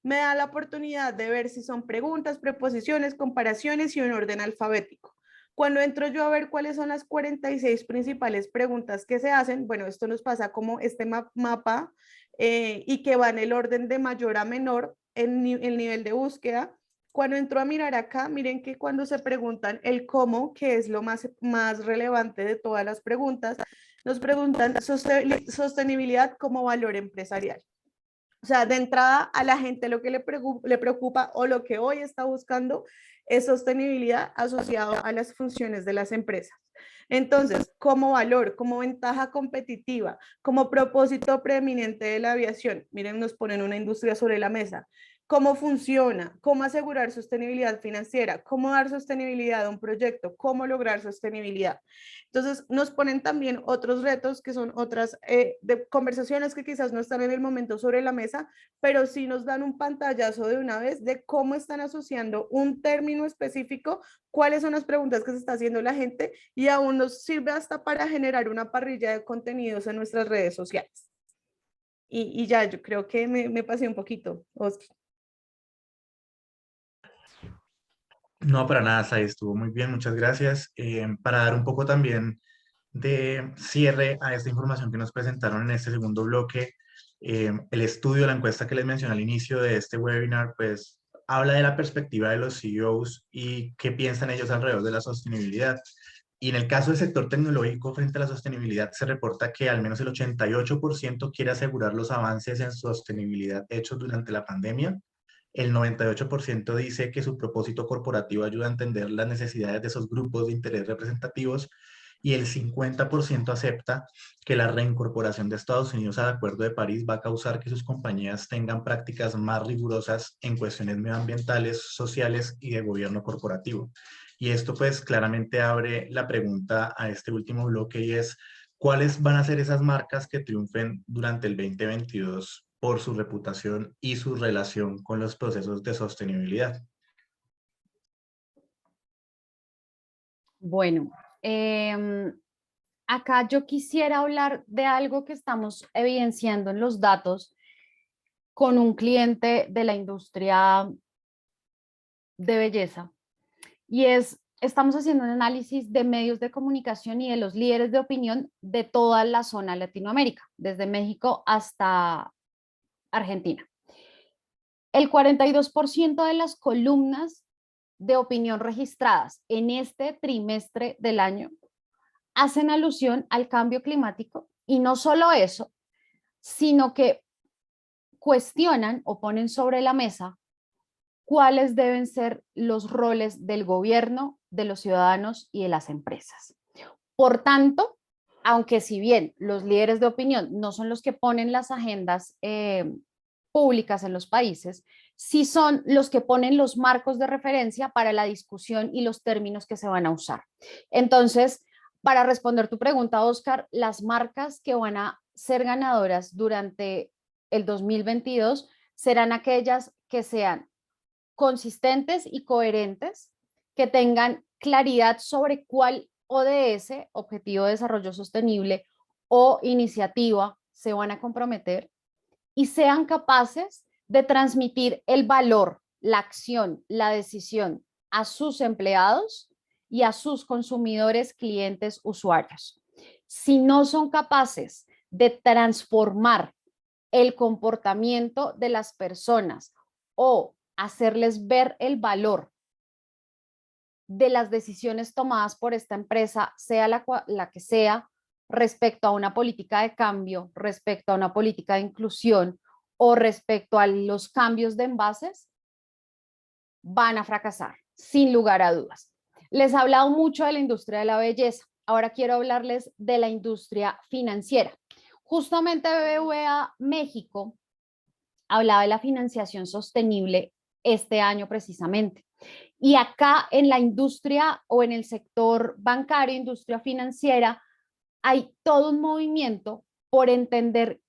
Me da la oportunidad de ver si son preguntas, preposiciones, comparaciones y un orden alfabético. Cuando entro yo a ver cuáles son las 46 principales preguntas que se hacen, bueno, esto nos pasa como este mapa y que va en el orden de mayor a menor en el nivel de búsqueda. Cuando entro a mirar acá, miren que cuando se preguntan el cómo, que es lo más relevante de todas las preguntas, nos preguntan sostenibilidad como valor empresarial. O sea, de entrada a la gente lo que le preocupa o lo que hoy está buscando es sostenibilidad asociado a las funciones de las empresas. Entonces, como valor, como ventaja competitiva, como propósito preeminente de la aviación, miren, nos ponen una industria sobre la mesa. cómo funciona, cómo asegurar sostenibilidad financiera, cómo dar sostenibilidad a un proyecto, cómo lograr sostenibilidad. Entonces nos ponen también otros retos que son otras de conversaciones que quizás no están en el momento sobre la mesa, pero sí nos dan un pantallazo de una vez de cómo están asociando un término específico, cuáles son las preguntas que se está haciendo la gente y aún nos sirve hasta para generar una parrilla de contenidos en nuestras redes sociales. Y ya, yo creo que me pasé un poquito, Oscar. No, para nada, Sai, estuvo muy bien, muchas gracias. Para dar un poco también de cierre a esta información que nos presentaron en este segundo bloque, el estudio, la encuesta que les mencioné al inicio de este webinar, pues habla de la perspectiva de los CEOs y qué piensan ellos alrededor de la sostenibilidad. Y en el caso del sector tecnológico frente a la sostenibilidad, se reporta que al menos el 88% quiere asegurar los avances en sostenibilidad hechos durante la pandemia. El 98% dice que su propósito corporativo ayuda a entender las necesidades de esos grupos de interés representativos y el 50% acepta que la reincorporación de Estados Unidos al Acuerdo de París va a causar que sus compañías tengan prácticas más rigurosas en cuestiones medioambientales, sociales y de gobierno corporativo. Y esto pues claramente abre la pregunta a este último bloque y es, ¿cuáles van a ser esas marcas que triunfen durante el 2022 por su reputación y su relación con los procesos de sostenibilidad? Bueno, acá yo quisiera hablar de algo que estamos evidenciando en los datos con un cliente de la industria de belleza y estamos haciendo un análisis de medios de comunicación y de los líderes de opinión de toda la zona de Latinoamérica, desde México hasta Argentina. El 42% de las columnas de opinión registradas en este trimestre del año hacen alusión al cambio climático y no solo eso, sino que cuestionan o ponen sobre la mesa cuáles deben ser los roles del gobierno, de los ciudadanos y de las empresas. Por tanto, aunque si bien los líderes de opinión no son los que ponen las agendas públicas en los países, sí son los que ponen los marcos de referencia para la discusión y los términos que se van a usar. Entonces, para responder tu pregunta, Oscar, las marcas que van a ser ganadoras durante el 2022 serán aquellas que sean consistentes y coherentes, que tengan claridad sobre cuál ODS, Objetivo de Desarrollo Sostenible, o iniciativa se van a comprometer y sean capaces de transmitir el valor, la acción, la decisión a sus empleados y a sus consumidores, clientes, usuarios. Si no son capaces de transformar el comportamiento de las personas o hacerles ver el valor de las decisiones tomadas por esta empresa, sea la que sea, respecto a una política de cambio, respecto a una política de inclusión o respecto a los cambios de envases, van a fracasar, sin lugar a dudas. Les he hablado mucho de la industria de la belleza. Ahora quiero hablarles de la industria financiera. Justamente BBVA México hablaba de la financiación sostenible este año precisamente. Y acá en la industria o en el sector bancario, industria financiera, hay todo un movimiento por entender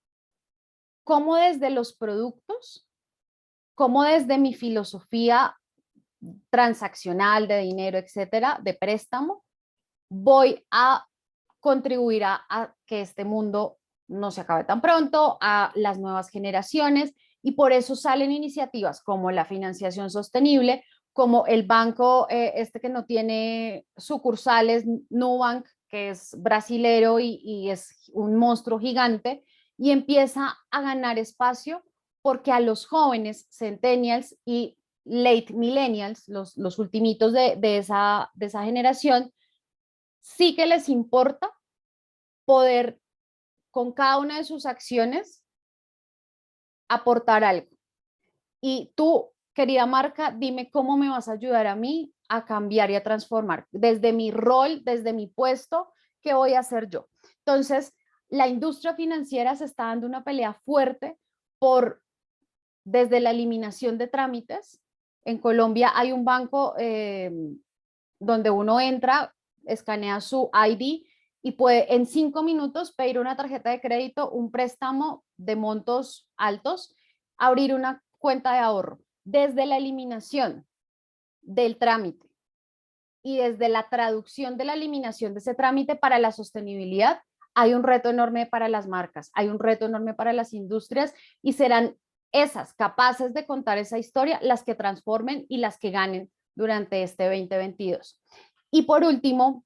cómo desde los productos, cómo desde mi filosofía transaccional de dinero, etcétera, de préstamo, voy a contribuir a que este mundo no se acabe tan pronto, a las nuevas generaciones, y por eso salen iniciativas como la financiación sostenible, como el banco este que no tiene sucursales, Nubank, que es brasilero y es un monstruo gigante, y empieza a ganar espacio porque a los jóvenes centennials y late millennials, los ultimitos de esa generación, sí que les importa poder con cada una de sus acciones aportar algo. Y tú, querida marca, dime cómo me vas a ayudar a mí a cambiar y a transformar desde mi rol, desde mi puesto, ¿qué voy a hacer yo? Entonces, la industria financiera se está dando una pelea fuerte por desde la eliminación de trámites. En Colombia hay un banco donde uno entra, escanea su ID y puede en 5 minutos pedir una tarjeta de crédito, un préstamo de montos altos, abrir una cuenta de ahorro. Desde la eliminación del trámite y desde la traducción de la eliminación de ese trámite para la sostenibilidad, hay un reto enorme para las marcas, hay un reto enorme para las industrias y serán esas capaces de contar esa historia las que transformen y las que ganen durante este 2022. Y por último,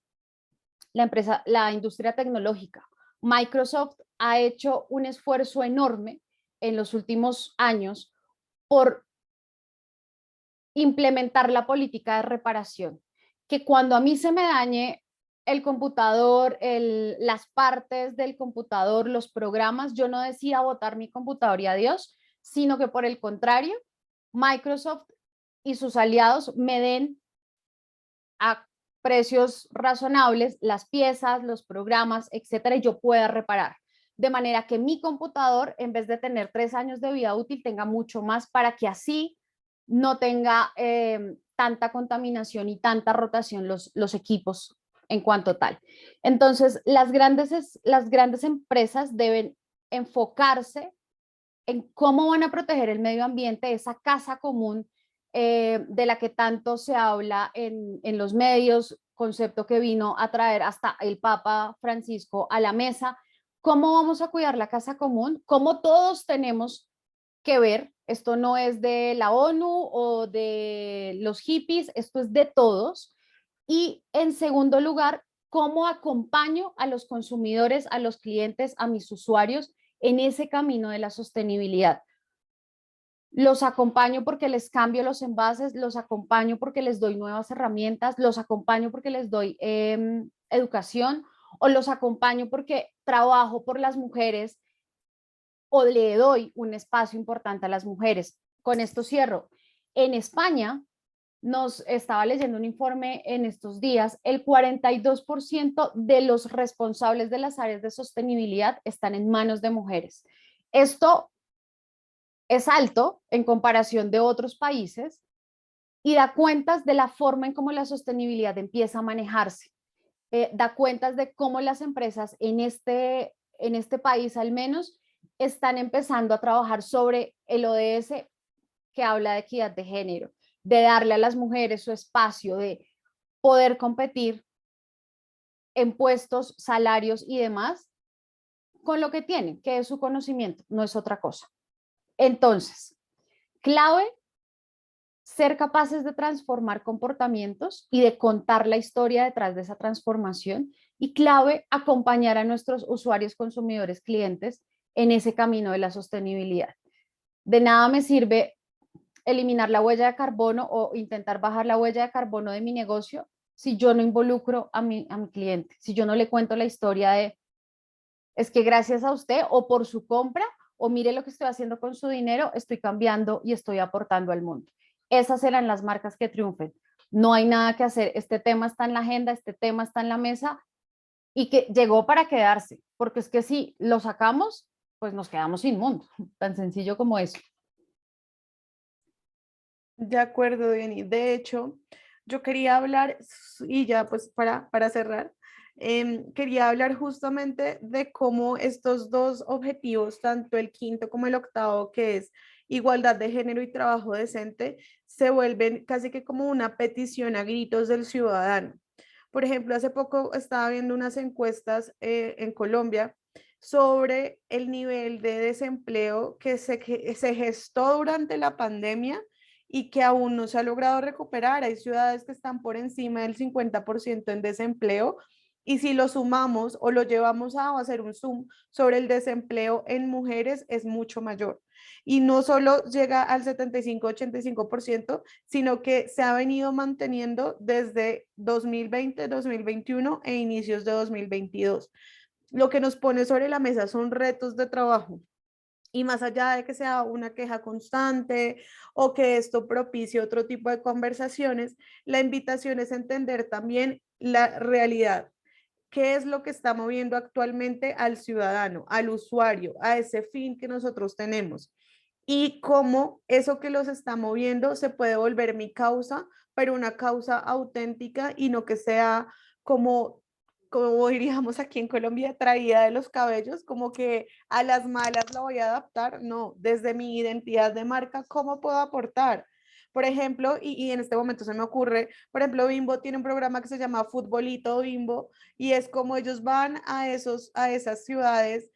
la industria tecnológica. Microsoft ha hecho un esfuerzo enorme en los últimos años por implementar la política de reparación, que cuando a mí se me dañe el computador, las partes del computador, los programas, yo no decida botar mi computador y adiós, sino que por el contrario, Microsoft y sus aliados me den a precios razonables las piezas, los programas, etcétera, y yo pueda reparar. De manera que mi computador, en vez de tener 3 años de vida útil, tenga mucho más para que así no tenga tanta contaminación y tanta rotación los equipos en cuanto tal. Entonces, las grandes empresas deben enfocarse en cómo van a proteger el medio ambiente, esa casa común de la que tanto se habla en los medios, concepto que vino a traer hasta el Papa Francisco a la mesa. ¿Cómo vamos a cuidar la casa común? ¿Cómo todos tenemos que ver? Esto no es de la ONU o de los hippies, esto es de todos. Y en segundo lugar, ¿cómo acompaño a los consumidores, a los clientes, a mis usuarios en ese camino de la sostenibilidad? Los acompaño porque les cambio los envases, los acompaño porque les doy nuevas herramientas, los acompaño porque les doy educación, o los acompaño porque trabajo por las mujeres o le doy un espacio importante a las mujeres. Con esto cierro. En España, nos estaba leyendo un informe en estos días, el 42% de los responsables de las áreas de sostenibilidad están en manos de mujeres. Esto es alto en comparación de otros países y da cuentas de la forma en cómo la sostenibilidad empieza a manejarse. Da cuentas de cómo las empresas en este país al menos están empezando a trabajar sobre el ODS que habla de equidad de género, de darle a las mujeres su espacio, de poder competir en puestos, salarios y demás con lo que tienen, que es su conocimiento, no es otra cosa. Entonces, clave ser capaces de transformar comportamientos y de contar la historia detrás de esa transformación, y clave acompañar a nuestros usuarios, consumidores, clientes en ese camino de la sostenibilidad. De nada me sirve eliminar la huella de carbono o intentar bajar la huella de carbono de mi negocio si yo no involucro a mi cliente, si yo no le cuento la historia de es que gracias a usted o por su compra o mire lo que estoy haciendo con su dinero, estoy cambiando y estoy aportando al mundo. Esas serán las marcas que triunfen. No hay nada que hacer. Este tema está en la agenda, este tema está en la mesa y que llegó para quedarse, porque es que si lo sacamos, pues nos quedamos sin mundo. Tan sencillo como eso. De acuerdo, Diony. De hecho, yo quería hablar, y ya pues para cerrar, quería hablar justamente de cómo estos dos objetivos, tanto el quinto como el octavo, que es igualdad de género y trabajo decente, se vuelven casi que como una petición a gritos del ciudadano. Por ejemplo, hace poco estaba viendo unas encuestas en Colombia sobre el nivel de desempleo que se gestó durante la pandemia y que aún no se ha logrado recuperar. Hay ciudades que están por encima del 50% en desempleo, y si lo sumamos o lo llevamos a hacer un zoom sobre el desempleo en mujeres, es mucho mayor. Y no solo llega al 75-85%, sino que se ha venido manteniendo desde 2020, 2021 e inicios de 2022. Lo que nos pone sobre la mesa son retos de trabajo. Y más allá de que sea una queja constante o que esto propicie otro tipo de conversaciones, la invitación es entender también la realidad. ¿Qué es lo que está moviendo actualmente al ciudadano, al usuario, a ese fin que nosotros tenemos? y cómo eso que los está moviendo se puede volver mi causa, pero una causa auténtica y no que sea como diríamos aquí en Colombia, traída de los cabellos, como que a las malas la voy a adaptar. No, desde mi identidad de marca, ¿cómo puedo aportar? Por ejemplo, y en este momento se me ocurre, por ejemplo, Bimbo tiene un programa que se llama Futbolito Bimbo y es como ellos van a esas ciudades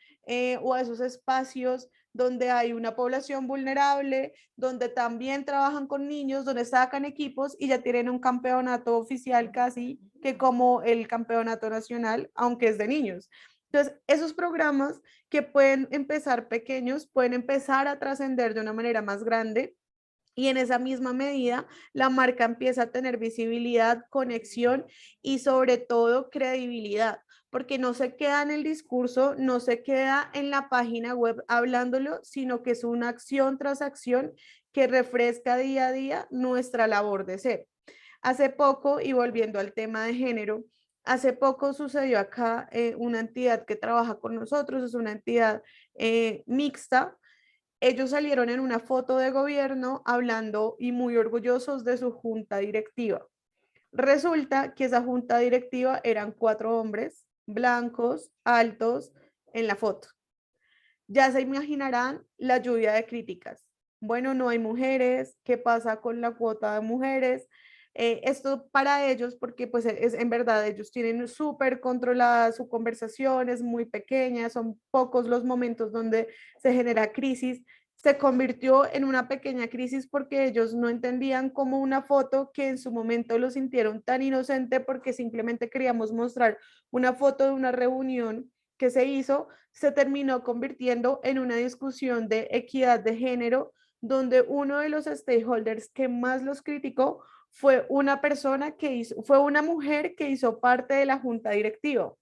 o a esos espacios donde hay una población vulnerable, donde también trabajan con niños, donde sacan equipos y ya tienen un campeonato oficial casi que como el campeonato nacional, aunque es de niños. Entonces, esos programas que pueden empezar pequeños, pueden empezar a trascender de una manera más grande y en esa misma medida la marca empieza a tener visibilidad, conexión y sobre todo credibilidad, porque no se queda en el discurso, no se queda en la página web hablándolo, sino que es una acción tras acción que refresca día a día nuestra labor de ser. Hace poco, y volviendo al tema de género, hace poco sucedió acá una entidad que trabaja con nosotros, es una entidad mixta. Ellos salieron en una foto de gobierno hablando y muy orgullosos de su junta directiva. Resulta que esa junta directiva eran 4 hombres blancos, altos, en la foto. Ya se imaginarán la lluvia de críticas. Bueno, no hay mujeres, ¿qué pasa con la cuota de mujeres? Esto para ellos, porque pues es en verdad ellos tienen súper controlada su conversación, es muy pequeña, son pocos los momentos donde se genera crisis. Se convirtió en una pequeña crisis porque ellos no entendían cómo una foto que en su momento lo sintieron tan inocente porque simplemente queríamos mostrar una foto de una reunión que se hizo, se terminó convirtiendo en una discusión de equidad de género, donde uno de los stakeholders que más los criticó fue una persona fue una mujer que hizo parte de la junta directiva.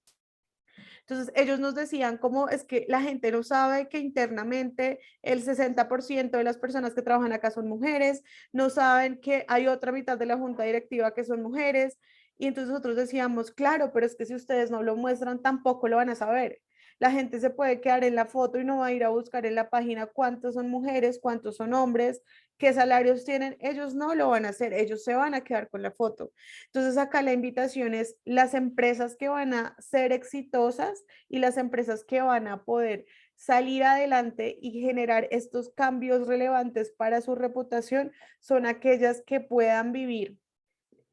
Entonces, ellos nos decían cómo es que la gente no sabe que internamente el 60% de las personas que trabajan acá son mujeres, no saben que hay otra mitad de la junta directiva que son mujeres. Y entonces nosotros decíamos, claro, pero es que si ustedes no lo muestran, tampoco lo van a saber. La gente se puede quedar en la foto y no va a ir a buscar en la página cuántos son mujeres, cuántos son hombres, qué salarios tienen. Ellos no lo van a hacer, ellos se van a quedar con la foto. Entonces acá la invitación es las empresas que van a ser exitosas y las empresas que van a poder salir adelante y generar estos cambios relevantes para su reputación son aquellas que puedan vivir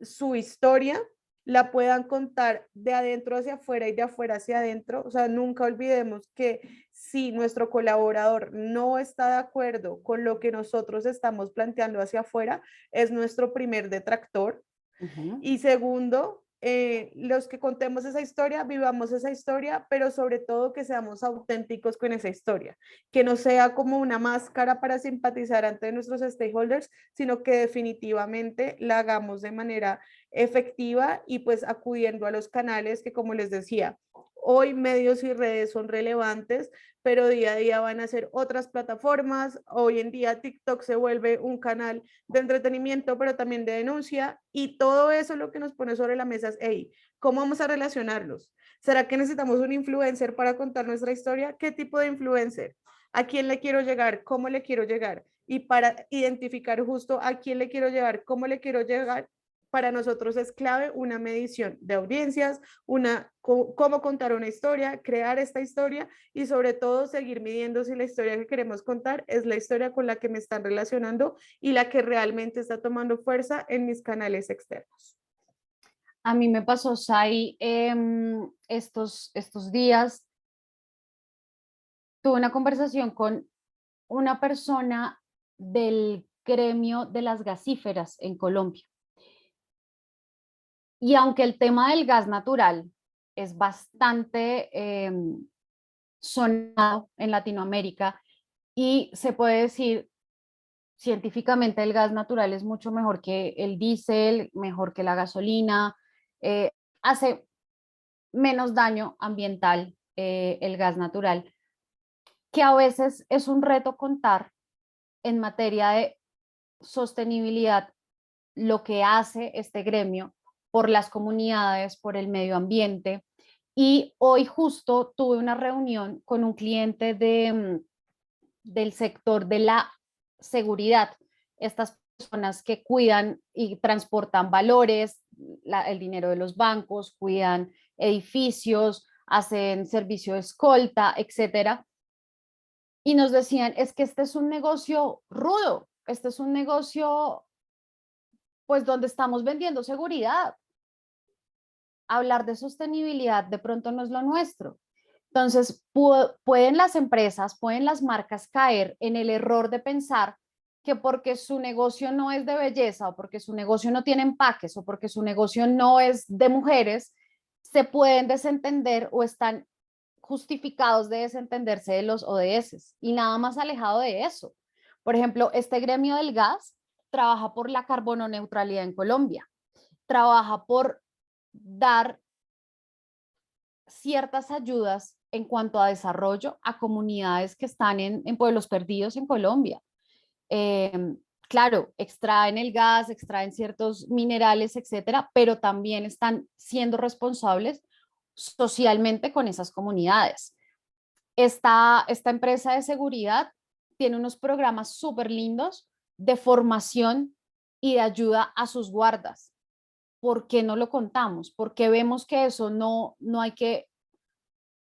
su historia, la puedan contar de adentro hacia afuera y de afuera hacia adentro. O sea, nunca olvidemos que si nuestro colaborador no está de acuerdo con lo que nosotros estamos planteando hacia afuera, es nuestro primer detractor. Y segundo, los que contemos esa historia, vivamos esa historia, pero sobre todo que seamos auténticos con esa historia, que no sea como una máscara para simpatizar ante nuestros stakeholders, sino que definitivamente la hagamos de manera efectiva y pues acudiendo a los canales que, como les decía, hoy medios y redes son relevantes, pero día a día van a ser otras plataformas. Hoy en día TikTok se vuelve un canal de entretenimiento, pero también de denuncia, y todo eso lo que nos pone sobre la mesa es, hey, ¿cómo vamos a relacionarlos? ¿Será que necesitamos un influencer para contar nuestra historia? ¿Qué tipo de influencer? ¿A quién le quiero llegar? ¿Cómo le quiero llegar? Y para identificar justo a quién le quiero llegar, cómo le quiero llegar, para nosotros es clave una medición de audiencias, cómo contar una historia, crear esta historia y sobre todo seguir midiendo si la historia que queremos contar es la historia con la que me están relacionando y la que realmente está tomando fuerza en mis canales externos. A mí me pasó, Sai, estos días tuve una conversación con una persona del gremio de las gasíferas en Colombia. Y aunque el tema del gas natural es bastante sonado en Latinoamérica y se puede decir científicamente el gas natural es mucho mejor que el diésel, mejor que la gasolina, hace menos daño ambiental el gas natural, que a veces es un reto contar en materia de sostenibilidad lo que hace este gremio por las comunidades, por el medio ambiente. Y hoy justo tuve una reunión con un cliente del sector de la seguridad. Estas personas que cuidan y transportan valores, el dinero de los bancos, cuidan edificios, hacen servicio de escolta, etcétera. Y nos decían, es que este es un negocio rudo, este es un negocio pues donde estamos vendiendo seguridad. Hablar de sostenibilidad de pronto no es lo nuestro. Entonces, pueden las empresas, pueden las marcas caer en el error de pensar que porque su negocio no es de belleza o porque su negocio no tiene empaques o porque su negocio no es de mujeres, se pueden desentender o están justificados de desentenderse de los ODS y nada más alejado de eso. Por ejemplo, este gremio del gas trabaja por la carbono neutralidad en Colombia, trabaja por dar ciertas ayudas en cuanto a desarrollo a comunidades que están en pueblos perdidos en Colombia. Claro, extraen el gas, extraen ciertos minerales, etcétera, pero también están siendo responsables socialmente con esas comunidades. Esta empresa de seguridad tiene unos programas súper lindos de formación y de ayuda a sus guardas. ¿Por qué no lo contamos? Porque vemos que eso no hay que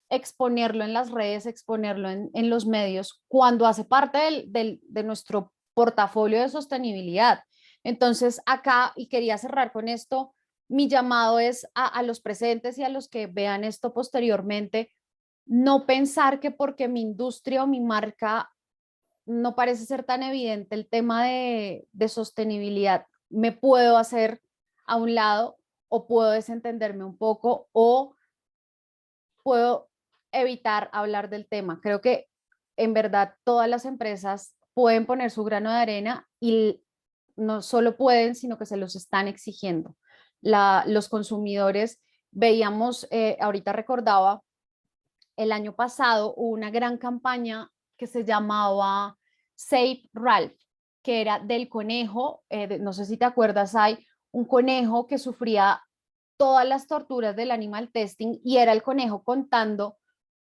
exponerlo en las redes, exponerlo en los medios, cuando hace parte de nuestro portafolio de sostenibilidad. Entonces, acá, y quería cerrar con esto, mi llamado es a los presentes y a los que vean esto posteriormente, no pensar que porque mi industria o mi marca no parece ser tan evidente el tema de sostenibilidad, me puedo hacer a un lado o puedo desentenderme un poco o puedo evitar hablar del tema. Creo que en verdad todas las empresas pueden poner su grano de arena y no solo pueden, sino que se los están exigiendo. Los consumidores, veíamos, ahorita recordaba, el año pasado hubo una gran campaña que se llamaba Save Ralph, que era del conejo, no sé si te acuerdas, hay un conejo que sufría todas las torturas del animal testing y era el conejo contando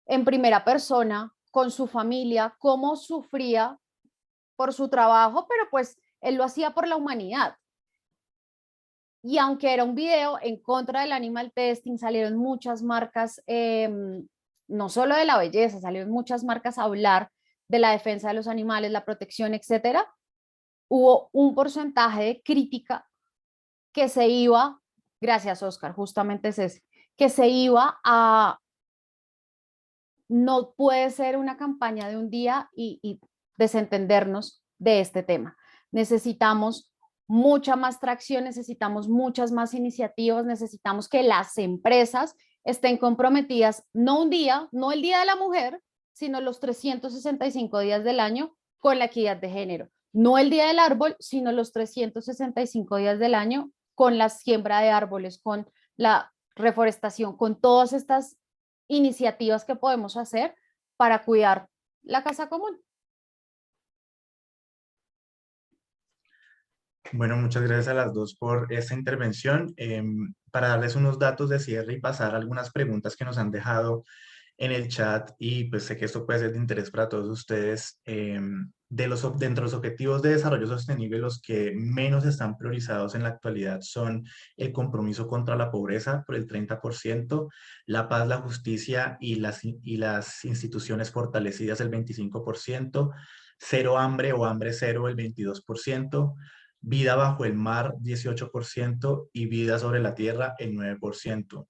en primera persona con su familia cómo sufría por su trabajo, pero pues él lo hacía por la humanidad. Y aunque era un video en contra del animal testing, salieron muchas marcas, no solo de la belleza, salieron muchas marcas a hablar de la defensa de los animales, la protección, etcétera. Hubo un porcentaje de crítica que se iba, gracias Oscar, justamente es ese, que se iba a, no puede ser una campaña de un día y desentendernos de este tema. Necesitamos mucha más tracción, necesitamos muchas más iniciativas, necesitamos que las empresas estén comprometidas, no un día, no el Día de la Mujer, sino los 365 días del año con la equidad de género. No el Día del Árbol, sino los 365 días del año con la siembra de árboles, con la reforestación, con todas estas iniciativas que podemos hacer para cuidar la casa común. Bueno, muchas gracias a las dos por esta intervención. Para darles unos datos de cierre y pasar algunas preguntas que nos han dejado en el chat, y pues sé que esto puede ser de interés para todos ustedes. Dentro de los objetivos de desarrollo sostenible, los que menos están priorizados en la actualidad son el compromiso contra la pobreza por el 30%, la paz, la justicia y las instituciones fortalecidas el 25%, cero hambre o hambre cero el 22%, vida bajo el mar 18% y vida sobre la tierra el 9%.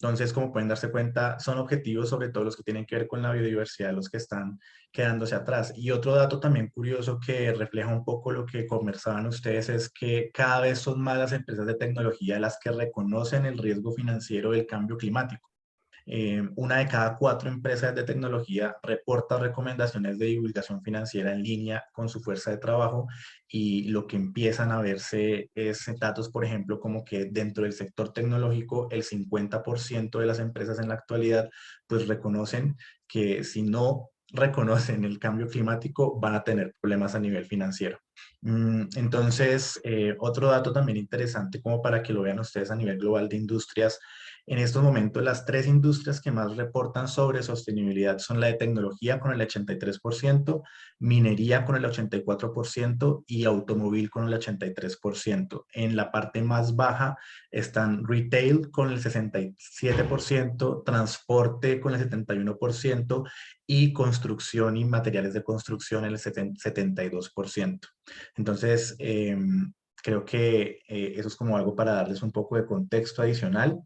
Entonces, como pueden darse cuenta, son objetivos sobre todo los que tienen que ver con la biodiversidad, los que están quedándose atrás. Y otro dato también curioso que refleja un poco lo que conversaban ustedes es que cada vez son más las empresas de tecnología las que reconocen el riesgo financiero del cambio climático. Una de cada 4 empresas de tecnología reporta recomendaciones de divulgación financiera en línea con su fuerza de trabajo, y lo que empiezan a verse es datos, por ejemplo, como que dentro del sector tecnológico el 50% de las empresas en la actualidad pues reconocen que si no reconocen el cambio climático van a tener problemas a nivel financiero. Entonces, otro dato también interesante como para que lo vean ustedes a nivel global de industrias En estos momentos, las tres industrias que más reportan sobre sostenibilidad son la de tecnología con el 83%, minería con el 84% y automóvil con el 83%. En la parte más baja están retail con el 67%, transporte con el 71% y construcción y materiales de construcción el 72%. Entonces, creo que eso es como algo para darles un poco de contexto adicional.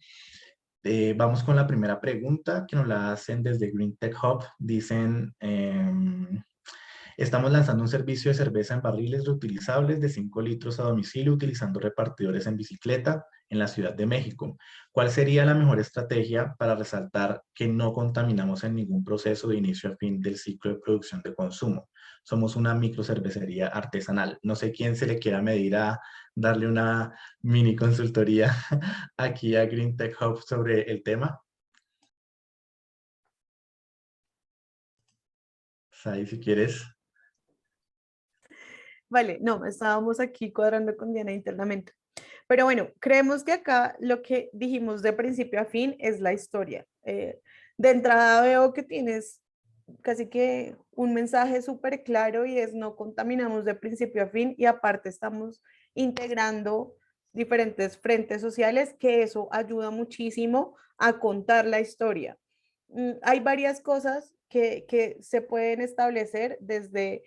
Vamos con la primera pregunta que nos la hacen desde Green Tech Hub. Dicen, estamos lanzando un servicio de cerveza en barriles reutilizables de 5 litros a domicilio utilizando repartidores en bicicleta en la Ciudad de México. ¿Cuál sería la mejor estrategia para resaltar que no contaminamos en ningún proceso de inicio a fin del ciclo de producción de consumo? Somos una microcervecería artesanal. No sé quién se le quiera medir a darle una mini consultoría aquí a Green Tech Hub sobre el tema. Sai, si quieres. Vale, no, estábamos aquí cuadrando con Diana internamente. Pero bueno, creemos que acá lo que dijimos de principio a fin es la historia. De entrada veo que tienes casi que un mensaje súper claro y es no contaminamos de principio a fin y aparte estamos integrando diferentes frentes sociales que eso ayuda muchísimo a contar la historia. Hay varias cosas que se pueden establecer desde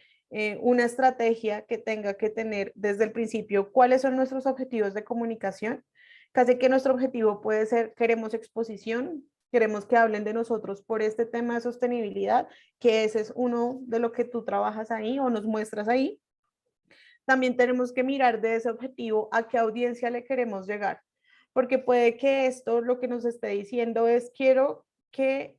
una estrategia que tenga que tener desde el principio cuáles son nuestros objetivos de comunicación. Casi que nuestro objetivo puede ser, queremos exposición, queremos que hablen de nosotros por este tema de sostenibilidad, que ese es uno de lo que tú trabajas ahí o nos muestras ahí. También tenemos que mirar de ese objetivo a qué audiencia le queremos llegar, porque puede que esto lo que nos esté diciendo es quiero que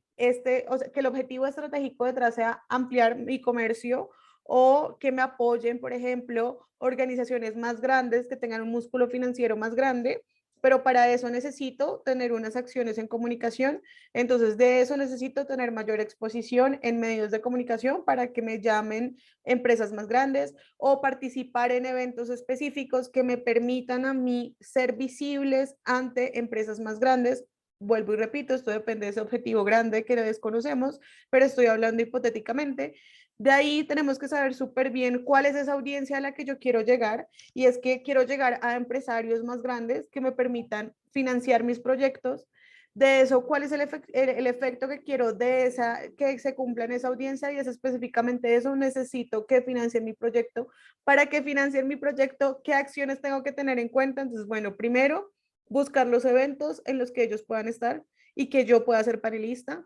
o sea, que el objetivo estratégico detrás sea ampliar mi comercio o que me apoyen, por ejemplo, organizaciones más grandes que tengan un músculo financiero más grande, pero para eso necesito tener unas acciones en comunicación, entonces de eso necesito tener mayor exposición en medios de comunicación para que me llamen empresas más grandes o participar en eventos específicos que me permitan a mí ser visibles ante empresas más grandes. Vuelvo y repito, esto depende de ese objetivo grande que desconocemos, pero estoy hablando hipotéticamente. De ahí tenemos que saber súper bien cuál es esa audiencia a la que yo quiero llegar, y es que quiero llegar a empresarios más grandes que me permitan financiar mis proyectos. De eso, ¿cuál es el efecto que quiero de que se cumpla en esa audiencia? Y es específicamente eso, necesito que financien mi proyecto. Para que financien mi proyecto, ¿qué acciones tengo que tener en cuenta? Entonces, bueno, primero, buscar los eventos en los que ellos puedan estar y que yo pueda ser panelista,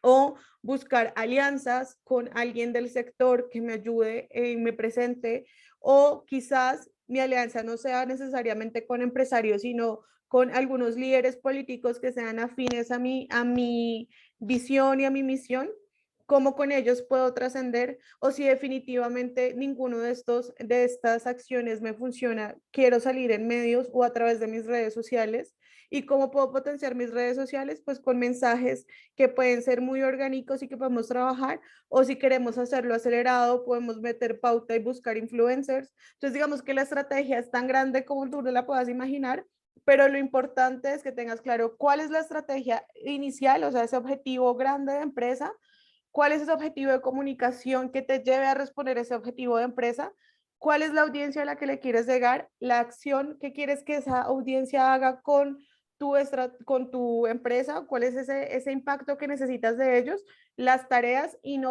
o buscar alianzas con alguien del sector que me ayude y me presente, o quizás mi alianza no sea necesariamente con empresarios, sino con algunos líderes políticos que sean afines a mi visión y a mi misión, cómo con ellos puedo trascender, o si definitivamente ninguno de estas acciones me funciona, quiero salir en medios o a través de mis redes sociales. ¿Y cómo puedo potenciar mis redes sociales? Pues con mensajes que pueden ser muy orgánicos y que podemos trabajar, o si queremos hacerlo acelerado, podemos meter pauta y buscar influencers. Entonces, digamos que la estrategia es tan grande como tú no la puedas imaginar, pero lo importante es que tengas claro cuál es la estrategia inicial, o sea, ese objetivo grande de empresa, cuál es ese objetivo de comunicación que te lleve a responder ese objetivo de empresa, cuál es la audiencia a la que le quieres llegar, la acción que quieres que esa audiencia haga con tu empresa, cuál es ese impacto que necesitas de ellos, las tareas y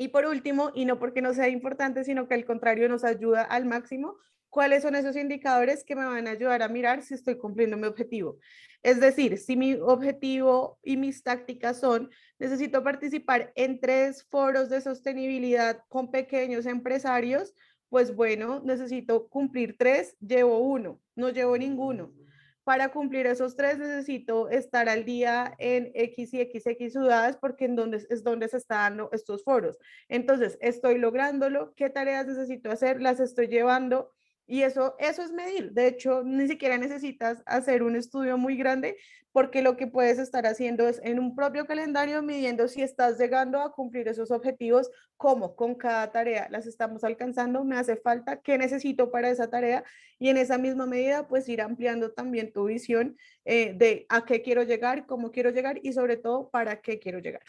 por último, y no porque no sea importante, sino que al contrario nos ayuda al máximo, cuáles son esos indicadores que me van a ayudar a mirar si estoy cumpliendo mi objetivo. Es decir, si mi objetivo y mis tácticas son, necesito participar en 3 foros de sostenibilidad con pequeños empresarios, pues bueno, necesito cumplir 3, llevo 1, no llevo ninguno. Para cumplir esos 3 necesito estar al día en X y XX ciudades porque es donde se están dando estos foros. Entonces, estoy lográndolo, qué tareas necesito hacer, las estoy llevando, y eso es medir. De hecho, ni siquiera necesitas hacer un estudio muy grande porque lo que puedes estar haciendo es en un propio calendario midiendo si estás llegando a cumplir esos objetivos, cómo con cada tarea las estamos alcanzando, me hace falta, qué necesito para esa tarea, y en esa misma medida pues ir ampliando también tu visión de a qué quiero llegar, cómo quiero llegar y sobre todo para qué quiero llegar.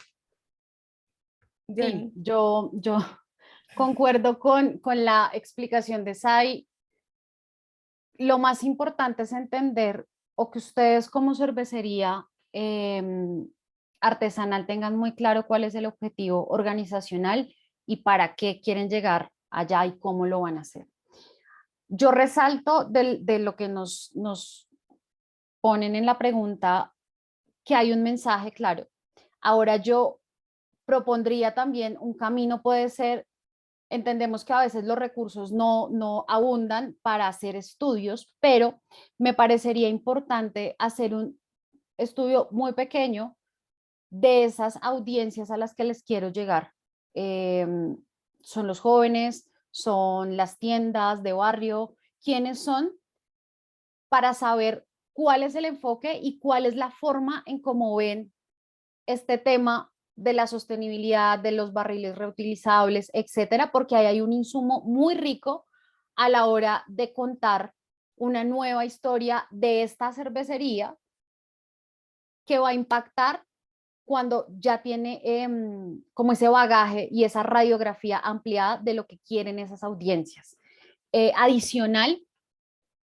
Sí, Jenny. yo concuerdo con la explicación de Sai. Lo más importante es entender o que ustedes como cervecería artesanal tengan muy claro cuál es el objetivo organizacional y para qué quieren llegar allá y cómo lo van a hacer. Yo resalto de lo que nos ponen en la pregunta que hay un mensaje claro. Ahora yo propondría también un camino, puede ser, entendemos que a veces los recursos no abundan para hacer estudios, pero me parecería importante hacer un estudio muy pequeño de esas audiencias a las que les quiero llegar. Eh, son los jóvenes, son las tiendas de barrio, quiénes son, para saber cuál es el enfoque y cuál es la forma en cómo ven este tema de la sostenibilidad, de los barriles reutilizables, etcétera, porque ahí hay un insumo muy rico a la hora de contar una nueva historia de esta cervecería que va a impactar cuando ya tiene como ese bagaje y esa radiografía ampliada de lo que quieren esas audiencias. Adicional,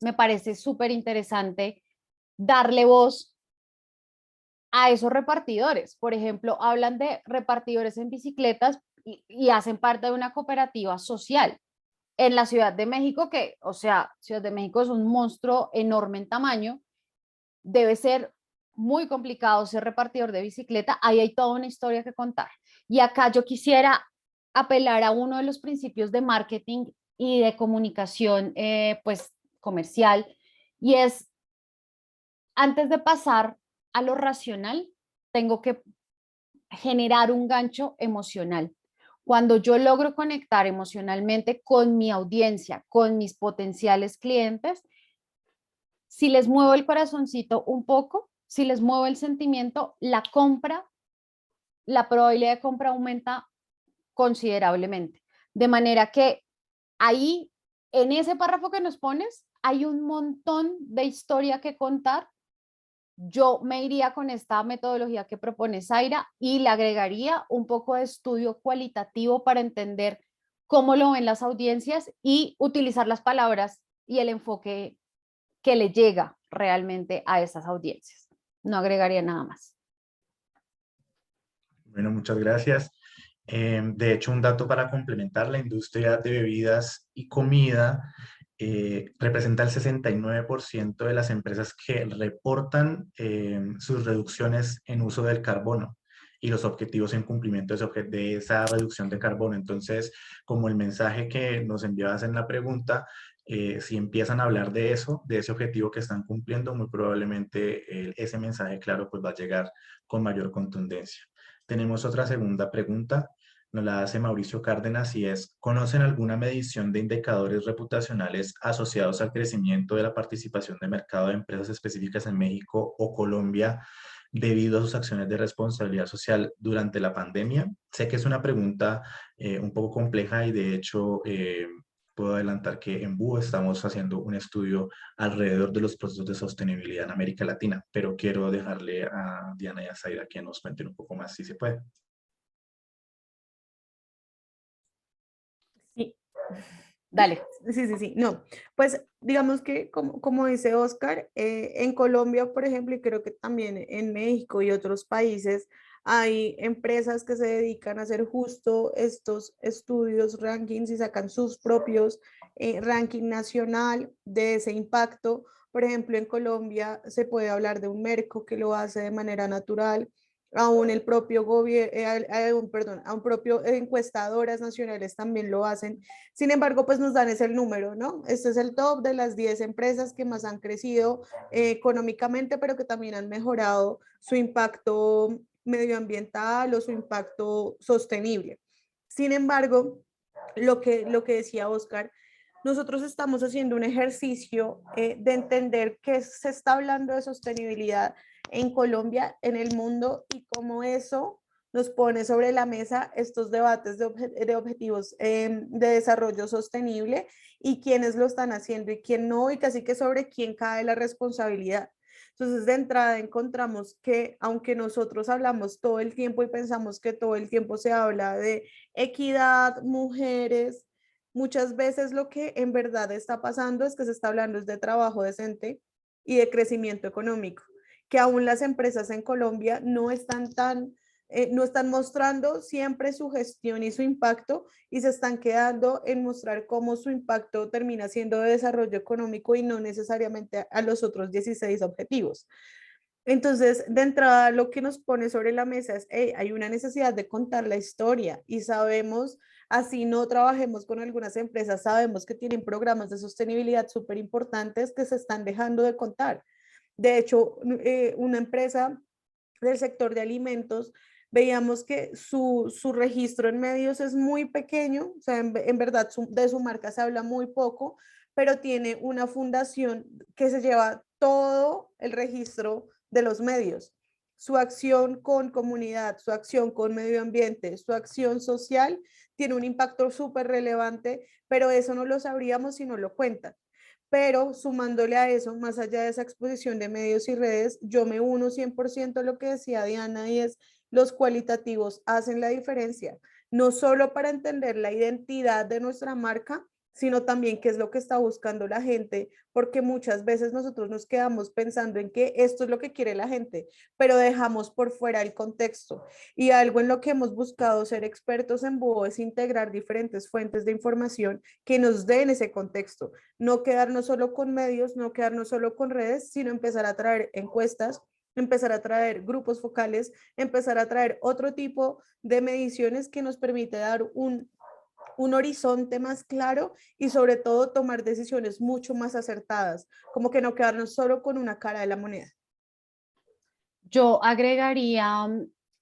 me parece súper interesante darle voz a esos repartidores. Por ejemplo, hablan de repartidores en bicicletas y hacen parte de una cooperativa social. En la Ciudad de México, que, o sea, Ciudad de México es un monstruo enorme en tamaño, debe ser muy complicado ser repartidor de bicicleta, ahí hay toda una historia que contar. Y acá yo quisiera apelar a uno de los principios de marketing y de comunicación pues comercial, y es antes de pasar a lo racional, tengo que generar un gancho emocional. Cuando yo logro conectar emocionalmente con mi audiencia, con mis potenciales clientes, si les muevo el corazoncito un poco, si les muevo el sentimiento, la compra, la probabilidad de compra aumenta considerablemente. De manera que ahí, en ese párrafo que nos pones, hay un montón de historia que contar. Yo me iría con esta metodología que propone Zaira y le agregaría un poco de estudio cualitativo para entender cómo lo ven las audiencias y utilizar las palabras y el enfoque que le llega realmente a esas audiencias. No agregaría nada más. Bueno, muchas gracias. De hecho, un dato para complementar, la industria de bebidas y comida representa el 69% de las empresas que reportan sus reducciones en uso del carbono y los objetivos en cumplimiento de esa reducción de carbono. Entonces, como el mensaje que nos enviabas en la pregunta, si empiezan a hablar de eso, de ese objetivo que están cumpliendo, muy probablemente ese mensaje claro pues va a llegar con mayor contundencia. Tenemos otra segunda pregunta, nos la hace Mauricio Cárdenas y es, ¿conocen alguna medición de indicadores reputacionales asociados al crecimiento de la participación de mercado de empresas específicas en México o Colombia debido a sus acciones de responsabilidad social durante la pandemia? Sé que es una pregunta un poco compleja y de hecho puedo adelantar que en BUO estamos haciendo un estudio alrededor de los procesos de sostenibilidad en América Latina, pero quiero dejarle a Diana y a Zaira que nos cuenten un poco más si se puede. Sí. Dale. Sí. No, pues digamos que como dice Oscar, en Colombia, por ejemplo, y creo que también en México y otros países, hay empresas que se dedican a hacer justo estos estudios, rankings y sacan sus propios ranking nacional de ese impacto. Por ejemplo, en Colombia se puede hablar de un Merco que lo hace de manera natural, aún el propio gobierno, perdón, aún propio encuestadoras nacionales también lo hacen. Sin embargo, pues nos dan ese número, ¿no? Este es el top de las 10 empresas que más han crecido económicamente, pero que también han mejorado su impacto medioambiental o su impacto sostenible. Sin embargo, lo que decía Oscar, nosotros estamos haciendo un ejercicio de entender que se está hablando de sostenibilidad en Colombia, en el mundo, y cómo eso nos pone sobre la mesa estos debates de objetivos de desarrollo sostenible y quiénes lo están haciendo y quién no, y casi que sobre quién cae la responsabilidad. Entonces, de entrada encontramos que aunque nosotros hablamos todo el tiempo y pensamos que todo el tiempo se habla de equidad, mujeres, muchas veces lo que en verdad está pasando es que se está hablando de trabajo decente y de crecimiento económico, que aún las empresas en Colombia no están mostrando siempre su gestión y su impacto, y se están quedando en mostrar cómo su impacto termina siendo de desarrollo económico y no necesariamente a los otros 16 objetivos. Entonces, de entrada, lo que nos pone sobre la mesa es, hey, hay una necesidad de contar la historia, y sabemos, así no trabajemos con algunas empresas, sabemos que tienen programas de sostenibilidad súper importantes que se están dejando de contar. De hecho, una empresa del sector de alimentos, veíamos que su registro en medios es muy pequeño, o sea, en verdad de su marca se habla muy poco, pero tiene una fundación que se lleva todo el registro de los medios. Su acción con comunidad, su acción con medio ambiente, su acción social tiene un impacto súper relevante, pero eso no lo sabríamos si no lo cuentan. Pero sumándole a eso, más allá de esa exposición de medios y redes, yo me uno 100% a lo que decía Diana, y es los cualitativos hacen la diferencia, no solo para entender la identidad de nuestra marca, sino también qué es lo que está buscando la gente, porque muchas veces nosotros nos quedamos pensando en que esto es lo que quiere la gente, pero dejamos por fuera el contexto. Y algo en lo que hemos buscado ser expertos en Búho es integrar diferentes fuentes de información que nos den ese contexto, no quedarnos solo con medios, no quedarnos solo con redes, sino empezar a traer encuestas, empezar a traer grupos focales, empezar a traer otro tipo de mediciones que nos permite dar un horizonte más claro y sobre todo tomar decisiones mucho más acertadas, como que no quedarnos solo con una cara de la moneda. Yo agregaría,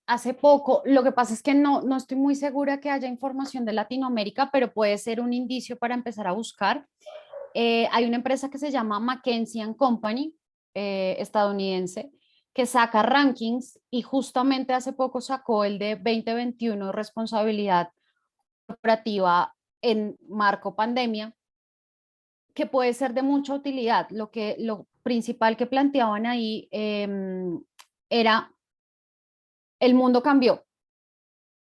hace poco, lo que pasa es que no estoy muy segura que haya información de Latinoamérica, pero puede ser un indicio para empezar a buscar. Hay una empresa que se llama McKinsey & Company, estadounidense, que saca rankings, y justamente hace poco sacó el de 2021, responsabilidad corporativa en marco pandemia, que puede ser de mucha utilidad. Lo principal que planteaban ahí era: el mundo cambió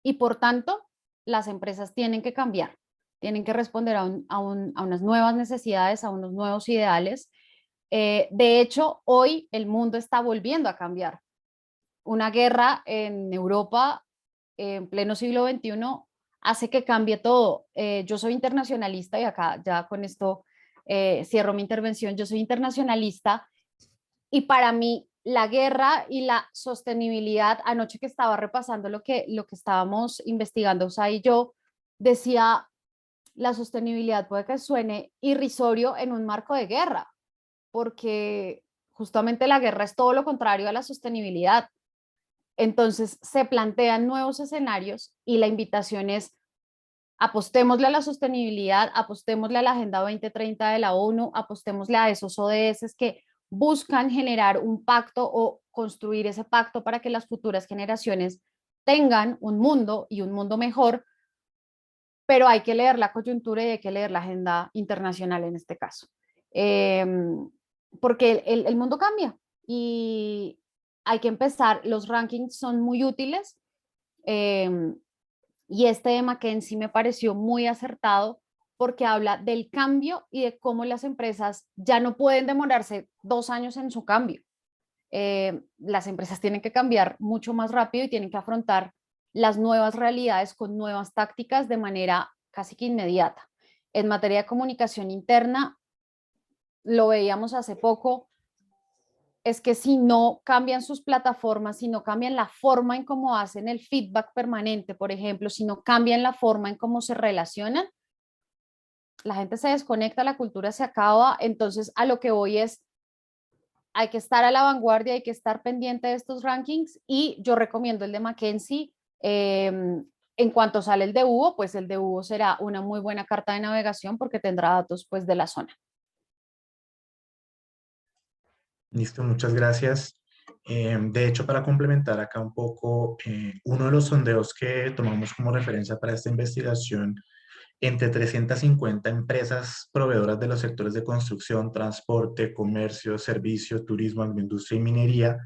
y por tanto las empresas tienen que cambiar, tienen que responder a unas nuevas necesidades, a unos nuevos ideales. De hecho, hoy el mundo está volviendo a cambiar. Una guerra en Europa en pleno siglo XXI hace que cambie todo. Yo soy internacionalista, y acá ya con esto cierro mi intervención. Yo soy internacionalista, y para mí la guerra y la sostenibilidad, anoche que estaba repasando lo que estábamos investigando, Usai y yo, decía: la sostenibilidad puede que suene irrisorio en un marco de guerra, porque justamente la guerra es todo lo contrario a la sostenibilidad. Entonces se plantean nuevos escenarios, y la invitación es: apostémosle a la sostenibilidad, apostémosle a la Agenda 2030 de la ONU, apostémosle a esos ODS que buscan generar un pacto o construir ese pacto para que las futuras generaciones tengan un mundo, y un mundo mejor, pero hay que leer la coyuntura y hay que leer la agenda internacional en este caso. Eh, Porque el mundo cambia y hay que empezar, los rankings son muy útiles, eh, y este de McKinsey me pareció muy acertado porque habla del cambio y de cómo las empresas ya no pueden demorarse 2 años en su cambio. Las empresas tienen que cambiar mucho más rápido y tienen que afrontar las nuevas realidades con nuevas tácticas de manera casi que inmediata. En materia de comunicación interna, lo veíamos hace poco, es que si no cambian sus plataformas, si no cambian la forma en cómo hacen el feedback permanente, por ejemplo, si no cambian la forma en cómo se relacionan, la gente se desconecta, la cultura se acaba. Entonces, a lo que voy es: hay que estar a la vanguardia, hay que estar pendiente de estos rankings, y yo recomiendo el de McKinsey. En cuanto sale el de Hugo, pues el de Hugo será una muy buena carta de navegación porque tendrá datos pues de la zona. Listo, muchas gracias. De hecho, para complementar acá un poco, uno de los sondeos que tomamos como referencia para esta investigación, entre 350 empresas proveedoras de los sectores de construcción, transporte, comercio, servicio, turismo, agroindustria y minería,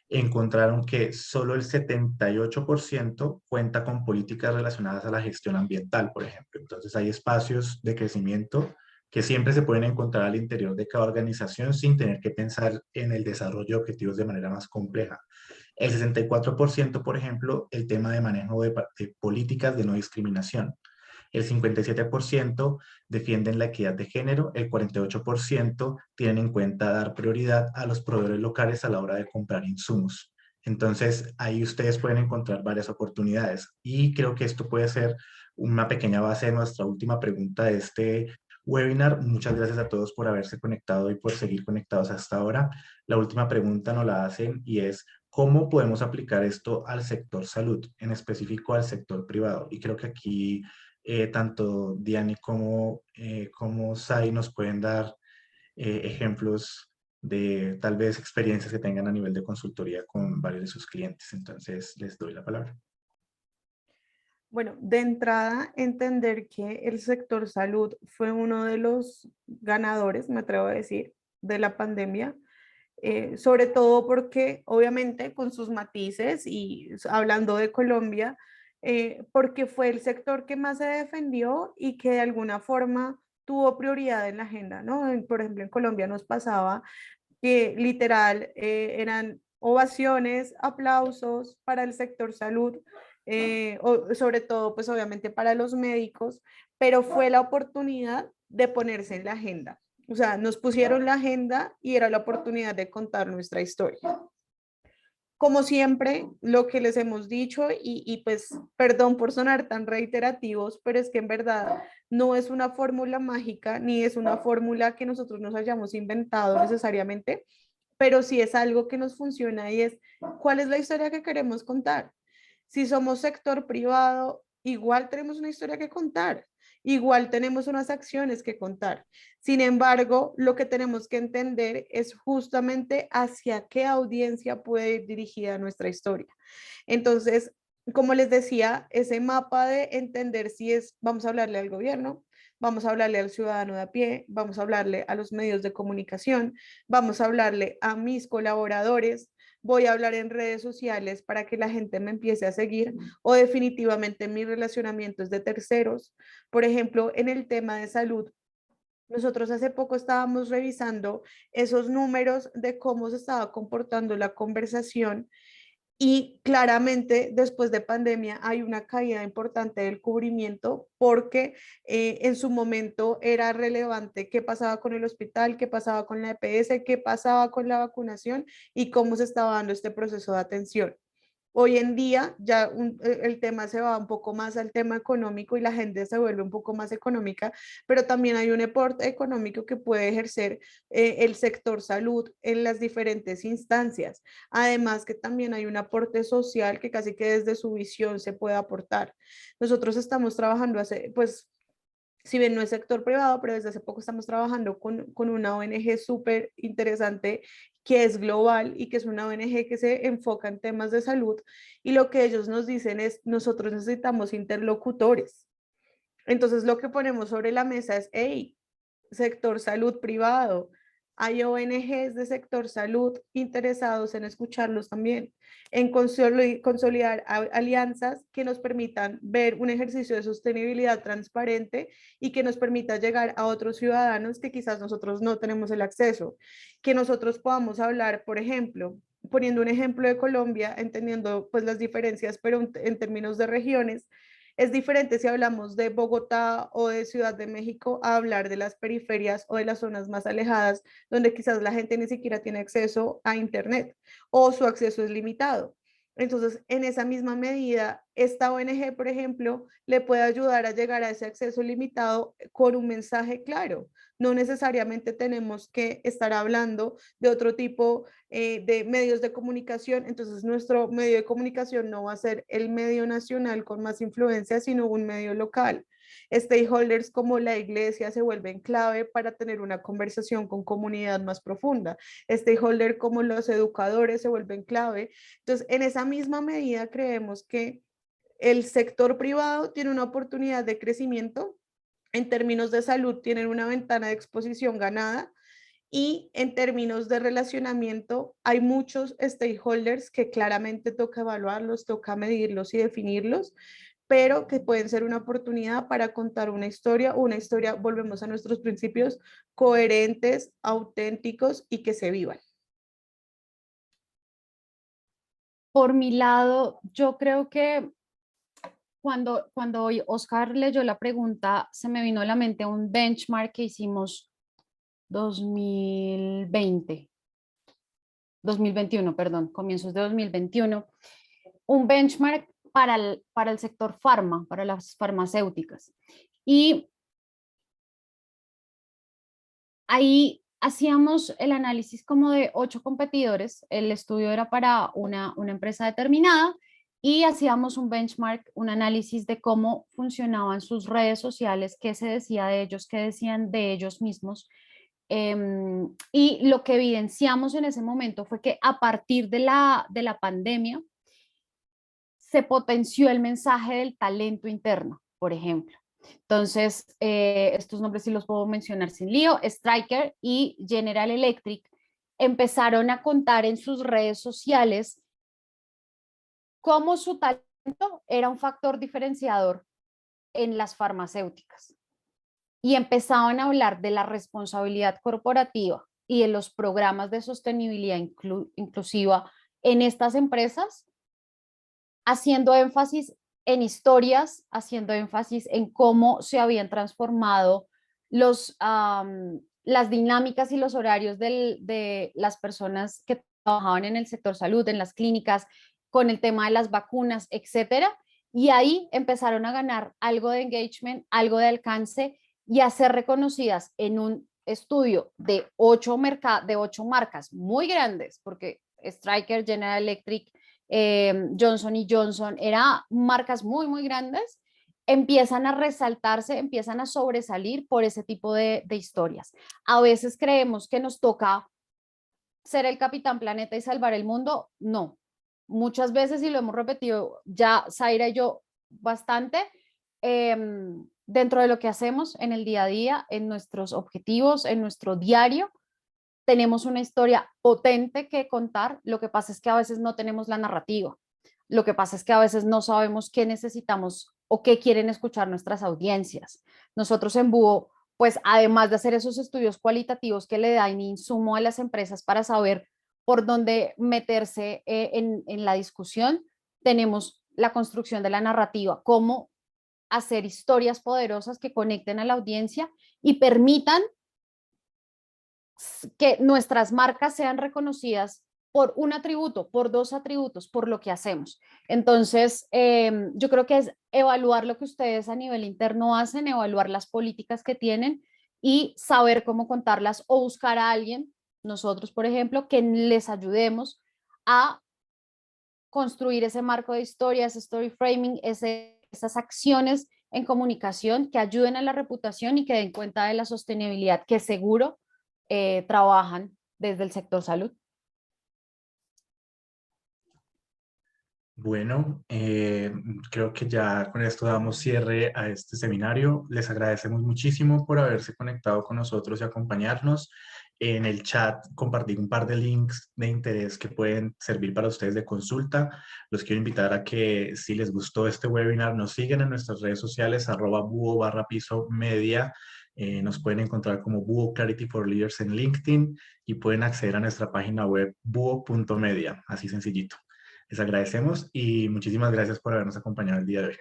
encontraron que solo el 78% cuenta con políticas relacionadas a la gestión ambiental, por ejemplo. Entonces hay espacios de crecimiento que siempre se pueden encontrar al interior de cada organización sin tener que pensar en el desarrollo de objetivos de manera más compleja. El 64%, por ejemplo, el tema de manejo de políticas de no discriminación. El 57% defienden la equidad de género, el 48% tienen en cuenta dar prioridad a los proveedores locales a la hora de comprar insumos. Entonces, ahí ustedes pueden encontrar varias oportunidades y creo que esto puede ser una pequeña base de nuestra última pregunta de este webinar. Muchas gracias a todos por haberse conectado y por seguir conectados hasta ahora. La última pregunta nos la hacen y es, ¿cómo podemos aplicar esto al sector salud, en específico al sector privado? Y creo que aquí tanto Diani como Sai nos pueden dar ejemplos de tal vez experiencias que tengan a nivel de consultoría con varios de sus clientes. Entonces, les doy la palabra. Bueno, de entrada, entender que el sector salud fue uno de los ganadores, me atrevo a decir, de la pandemia, sobre todo porque obviamente con sus matices y hablando de Colombia, porque fue el sector que más se defendió y que de alguna forma tuvo prioridad en la agenda, ¿no? Por ejemplo, en Colombia nos pasaba que literal eran ovaciones, aplausos para el sector salud, sobre todo pues obviamente para los médicos, pero fue la oportunidad de ponerse en la agenda. O sea, nos pusieron la agenda y era la oportunidad de contar nuestra historia. Como siempre, lo que les hemos dicho, pues perdón por sonar tan reiterativos, pero es que en verdad no es una fórmula mágica ni es una fórmula que nosotros nos hayamos inventado necesariamente, pero sí es algo que nos funciona y es cuál es la historia que queremos contar. Si somos sector privado, igual tenemos una historia que contar, igual tenemos unas acciones que contar. Sin embargo, lo que tenemos que entender es justamente hacia qué audiencia puede ir dirigida nuestra historia. Entonces, como les decía, ese mapa de entender si es, vamos a hablarle al gobierno, vamos a hablarle al ciudadano de a pie, vamos a hablarle a los medios de comunicación, vamos a hablarle a mis colaboradores, voy a hablar en redes sociales para que la gente me empiece a seguir o definitivamente mis relacionamientos de terceros. Por ejemplo, en el tema de salud, nosotros hace poco estábamos revisando esos números de cómo se estaba comportando la conversación y claramente después de pandemia hay una caída importante del cubrimiento porque en su momento era relevante qué pasaba con el hospital, qué pasaba con la EPS, qué pasaba con la vacunación y cómo se estaba dando este proceso de atención. Hoy en día ya el tema se va un poco más al tema económico y la gente se vuelve un poco más económica, pero también hay un aporte económico que puede ejercer el sector salud en las diferentes instancias. Además que también hay un aporte social que casi que desde su visión se puede aportar. Nosotros estamos trabajando hace, pues, si bien no es sector privado, pero desde hace poco estamos trabajando con una ONG súper interesante que es global y que es una ONG que se enfoca en temas de salud y lo que ellos nos dicen es nosotros necesitamos interlocutores. Entonces lo que ponemos sobre la mesa es, hey, sector salud privado, hay ONGs de sector salud interesados en escucharlos también, en consolidar alianzas que nos permitan ver un ejercicio de sostenibilidad transparente y que nos permita llegar a otros ciudadanos que quizás nosotros no tenemos el acceso, que nosotros podamos hablar, por ejemplo, poniendo un ejemplo de Colombia, entendiendo pues las diferencias, pero en términos de regiones, es diferente si hablamos de Bogotá o de Ciudad de México a hablar de las periferias o de las zonas más alejadas, donde quizás la gente ni siquiera tiene acceso a Internet o su acceso es limitado. Entonces, en esa misma medida, esta ONG, por ejemplo, le puede ayudar a llegar a ese acceso limitado con un mensaje claro. No necesariamente tenemos que estar hablando de otro tipo de medios de comunicación. Entonces, nuestro medio de comunicación no va a ser el medio nacional con más influencia, sino un medio local. Stakeholders como la iglesia se vuelven clave para tener una conversación con comunidad más profunda. Stakeholders como los educadores se vuelven clave. Entonces, en esa misma medida creemos que el sector privado tiene una oportunidad de crecimiento. En términos de salud, tienen una ventana de exposición ganada. Y en términos de relacionamiento, hay muchos stakeholders que claramente toca evaluarlos, toca medirlos y definirlos, pero que pueden ser una oportunidad para contar una historia, volvemos a nuestros principios, coherentes, auténticos y que se vivan. Por mi lado, yo creo que cuando hoy Oscar leyó la pregunta, se me vino a la mente un benchmark que hicimos 2021, perdón, comienzos de 2021, un benchmark para el sector farma, para las farmacéuticas. Y ahí hacíamos el análisis como de 8 competidores, el estudio era para una empresa determinada y hacíamos un benchmark, un análisis de cómo funcionaban sus redes sociales, qué se decía de ellos, qué decían de ellos mismos. Y lo que evidenciamos en ese momento fue que a partir de la pandemia se potenció el mensaje del talento interno, por ejemplo. Entonces, estos nombres sí los puedo mencionar sin lío. Stryker y General Electric empezaron a contar en sus redes sociales cómo su talento era un factor diferenciador en las farmacéuticas. Y empezaban a hablar de la responsabilidad corporativa y de los programas de sostenibilidad inclusiva en estas empresas, haciendo énfasis en historias, haciendo énfasis en cómo se habían transformado las dinámicas y los horarios de las personas que trabajaban en el sector salud, en las clínicas, con el tema de las vacunas, etcétera. Y ahí empezaron a ganar algo de engagement, algo de alcance y a ser reconocidas en un estudio de 8 marcas muy grandes, porque Stryker, General Electric, Johnson y Johnson, eran marcas muy, muy grandes, empiezan a resaltarse, empiezan a sobresalir por ese tipo de historias. A veces creemos que nos toca ser el Capitán Planeta y salvar el mundo. No, muchas veces, y lo hemos repetido ya Zaira y yo bastante, dentro de lo que hacemos en el día a día, en nuestros objetivos, en nuestro diario, tenemos una historia potente que contar. Lo que pasa es que a veces no tenemos la narrativa. Lo que pasa es que a veces no sabemos qué necesitamos o qué quieren escuchar nuestras audiencias. Nosotros en Búho, pues además de hacer esos estudios cualitativos que le dan insumo a las empresas para saber por dónde meterse en la discusión, tenemos la construcción de la narrativa, cómo hacer historias poderosas que conecten a la audiencia y permitan que nuestras marcas sean reconocidas por un atributo, por 2 atributos, por lo que hacemos. Entonces, yo creo que es evaluar lo que ustedes a nivel interno hacen, evaluar las políticas que tienen y saber cómo contarlas o buscar a alguien, nosotros, por ejemplo, que les ayudemos a construir ese marco de historias, story framing, esas acciones en comunicación que ayuden a la reputación y que den cuenta de la sostenibilidad, que seguro trabajan desde el sector salud. Bueno, creo que ya con esto damos cierre a este seminario. Les agradecemos muchísimo por haberse conectado con nosotros y acompañarnos. En el chat compartí un par de links de interés que pueden servir para ustedes de consulta. Los quiero invitar a que si les gustó este webinar, nos sigan en nuestras redes sociales, @buo_media. Nos pueden encontrar como Buo Clarity for Leaders en LinkedIn y pueden acceder a nuestra página web buo.media, así sencillito. Les agradecemos y muchísimas gracias por habernos acompañado el día de hoy.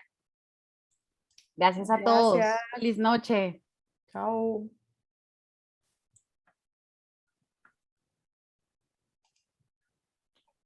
Gracias a todos. Feliz noche. Chao.